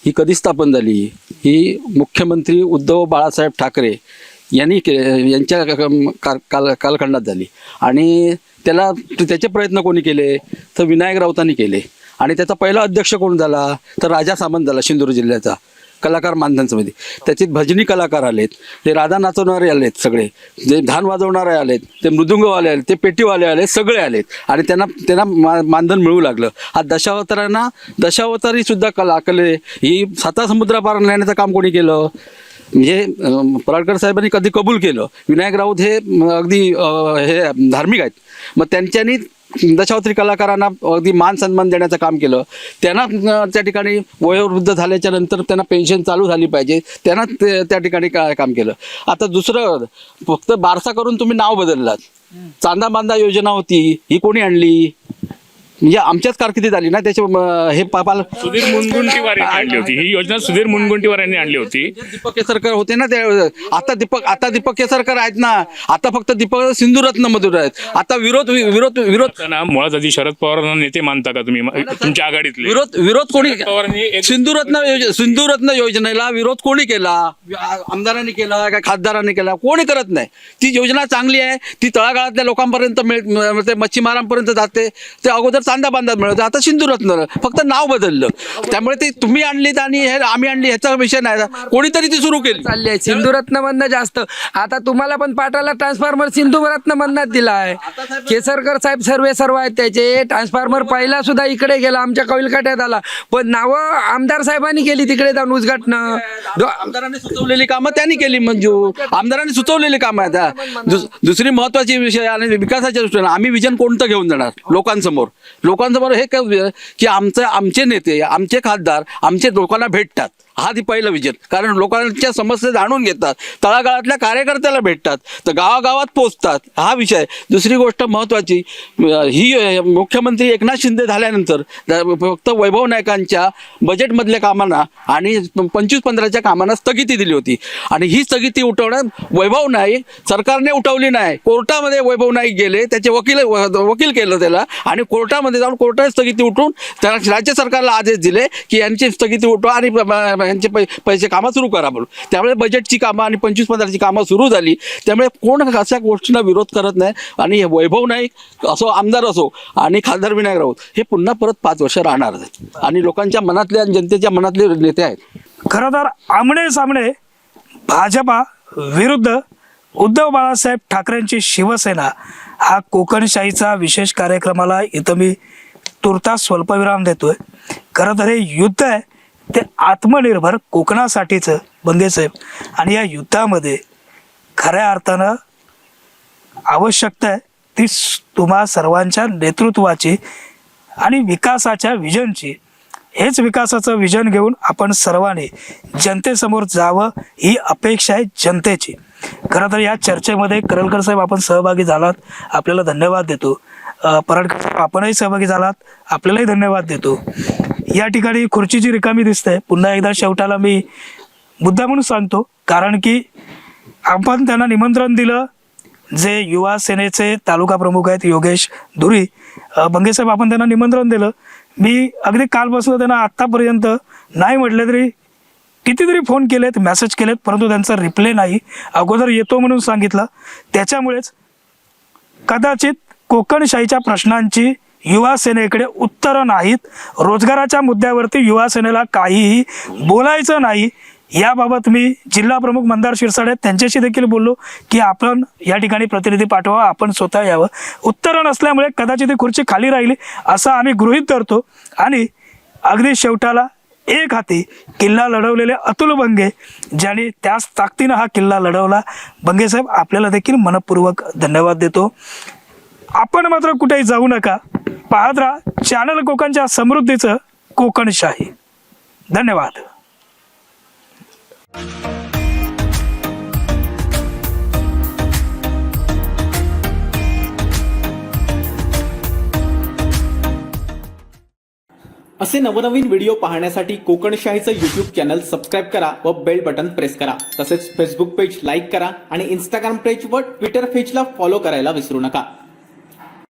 ही कधी स्थापन झाली? ही मुख्यमंत्री उद्धव बाळासाहेब ठाकरे यांच्या कालखंडात झाली. आणि त्याचे प्रयत्न कोणी केले तर विनायक राऊतांनी केले. आणि त्याचा पहिला अध्यक्ष कोण झाला तर राजा सामंत झाला, सिंधुदुर्ग जिल्ह्याचा कलाकार मानधन समिती. त्याच्यात भजनी कलाकार आलेत, ते राधा नाचवणारे आलेत, सगळे जे धान वाजवणारे आलेत, ते मृदुंगवाले आले, ते पेटीवाले आले, सगळे आलेत. आणि त्यांना मानधन मिळू लागलं. हा दशावतारी सुद्धा कले ही 7 समुद्र पार नेण्याचं काम कोणी केलं? म्हणजे पराडकर साहेबांनी कधी कबूल केलं. विनायक राऊत हे अगदी हे धार्मिक आहेत, मग त्यांच्यानी दशावतारी कलाकारांना अगदी मान सन्मान देण्याचं काम केलं. त्यांना त्या ठिकाणी वयोवृद्ध झाल्याच्या नंतर त्यांना पेन्शन चालू झाली पाहिजे, त्यांना त्या ठिकाणी काय काम केलं. आता दुसरं फक्त बारसा करून तुम्ही नाव बदललात. चांदा बांधा योजना होती, ही कोणी आणली? म्हणजे आमच्याच कारकिर्दीत आली ना. त्याच्या हे पापाल सुधीर मुनगंटीवार यांनी आणली होती ही योजना. सुधीर मुनगंटीवार यांनी आणली होती. दीपक केसरकर होते ना त्या. आता दीपक केसरकर आहेत ना. आता फक्त दीपक सिंधुरत्न मधून आहेत. आता विरोध ना मुळात आधी शरद पवारांना नेते मानता का तुम्ही तुमच्या आघाडीतले? विरोध कोणी शरद पवारांनी एक- सिंधुरत्न योजनेला विरोध कोणी केला? आमदारांनी केला का खासदारांनी केला? कोणी करत नाही. ती योजना चांगली आहे, ती तळागाळातल्या लोकांपर्यंत ते मच्छीमारांपर्यंत जाते. ते अगोदर चांदा बांधा मिळत, आता सिंधुरत्न, फक्त नाव बदललं. त्यामुळे ते तुम्ही आणलीत आणि हे आम्ही आणली ह्याचा विषय नाही. कोणीतरी ती सुरू केली. चालली आहे सिंधुरत्न मधनं जास्त. आता तुम्हाला पण पाटाला ट्रान्सफॉर्मर सिंधुरत्न मधनं दिला आहे. केसरकर साहेब सर्व आहेत त्याचे. ट्रान्सफॉर्मर पहिला सुद्धा इकडे गेला, आमच्या कविलकाट्यात आला, पण नावं आमदार साहेबांनी केली तिकडे जाऊन उद्घाटन. आमदारांनी सुचवलेली कामं त्यांनी केली मंजूर. आमदारांनी सुचवलेली कामं आहेत. दुसरी महत्वाची विषय आणि विकासाच्या दृष्टीने आम्ही विजन कोणतं घेऊन जाणार लोकांसमोर हे की आमचे नेते, आमचे खासदार आमचे लोकांना भेटतात. हा ती पहिलं विजन. कारण लोकांच्या समस्या जाणून घेतात, तळागाळातल्या कार्यकर्त्याला भेटतात, तर गावागावात पोचतात. हा विषय. दुसरी गोष्ट महत्वाची, ही मुख्यमंत्री एकनाथ शिंदे झाल्यानंतर फक्त वैभव नायकांच्या बजेटमधल्या कामांना आणि 25-15च्या कामांना स्थगिती दिली होती. आणि ही स्थगिती उठवण्यात वैभव नाईक सरकारने उठवली नाही. कोर्टामध्ये वैभव नाईक गेले, त्याचे वकील केलं त्याला, आणि कोर्टामध्ये जाऊन कोर्टाने स्थगिती उठवून त्याला राज्य सरकारला आदेश दिले की यांची स्थगिती उठवा आणि यांचे पैसे कामं सुरू करा म्हणून. त्यामुळे बजेटची कामं आणि 25-15ची कामं सुरू झाली. त्यामुळे कोण अशा गोष्टींना विरोध करत नाही. आणि वैभव नाईक असो, आमदार असो आणि खासदार विनायक राऊत हे पुन्हा परत 5 वर्ष राहणार आहेत आणि लोकांच्या मनातले आणि जनतेच्या मनातले नेते आहेत. खरं तर आमने सामने भाजपा विरुद्ध उद्धव बाळासाहेब ठाकरेंची शिवसेना हा कोकणशाहीचा विशेष कार्यक्रमाला इथं मी तुर्तास स्वल्पविराम देतोय. खरं तर हे युद्ध आहे ते आत्मनिर्भर कोकणासाठीचं बंगेसाहेब. आणि या युद्धामध्ये खऱ्या अर्थानं आवश्यकता आहे ती तुम्हा सर्वांच्या नेतृत्वाची आणि विकासाच्या विजनची. हेच विकासाचं विजन घेऊन आपण सर्वांनी जनतेसमोर जावं ही अपेक्षा आहे जनतेची. खरं तर या चर्चेमध्ये करलकर साहेब आपण सहभागी झालात, आपल्याला धन्यवाद देतो. पराडकर साहेब आपणही सहभागी झालात, आपल्यालाही धन्यवाद देतो. या ठिकाणी खुर्चीची रिकामी दिसते. पुन्हा एकदा शेवटाला मी मुद्दा म्हणून सांगतो, कारण की आपण त्यांना निमंत्रण दिलं. जे युवा सेनेचे तालुका प्रमुख आहेत योगेश धुरी बंगेसाहेब, आपण त्यांना निमंत्रण दिलं. मी अगदी कालपासून त्यांना आत्तापर्यंत नाही म्हटलं तरी कितीतरी फोन केलेत, मेसेज केलेत, परंतु त्यांचा रिप्लाय नाही. अगोदर येतो म्हणून सांगितलं. त्याच्यामुळेच कदाचित कोकणशाहीच्या प्रश्नांची युवा सेनेकडे उत्तरं नाहीत. रोजगाराच्या मुद्द्यावरती युवा सेनेला काहीही बोलायचं नाही. याबाबत मी जिल्हा प्रमुख मंदार शिरसाट आहेत त्यांच्याशी देखील बोललो की आपण या ठिकाणी प्रतिनिधी पाठवा, आपण स्वतः यावं. उत्तरं नसल्यामुळे कदाचित ही खुर्ची खाली राहिली असं आम्ही गृहीत धरतो. आणि अगदी शेवटाला एक हाती किल्ला लढवलेले अतुल बंगे, ज्यांनी त्याच ताकदीनं हा किल्ला लढवला. बंगेसाहेब आपल्याला देखील मनपूर्वक धन्यवाद देतो. आपण मात्र कुठेही जाऊ नका, पाहत राहा चॅनल कोकणच्या समृद्धीचं कोकणशाही. धन्यवाद. असे नवनवीन व्हिडिओ पाहण्यासाठी कोकणशाहीचं यूट्यूब चॅनल सबस्क्राईब करा व बेल बटन प्रेस करा. तसेच फेसबुक पेज लाईक करा आणि इंस्टाग्राम पेज व ट्विटर पेजला फॉलो करायला विसरू नका.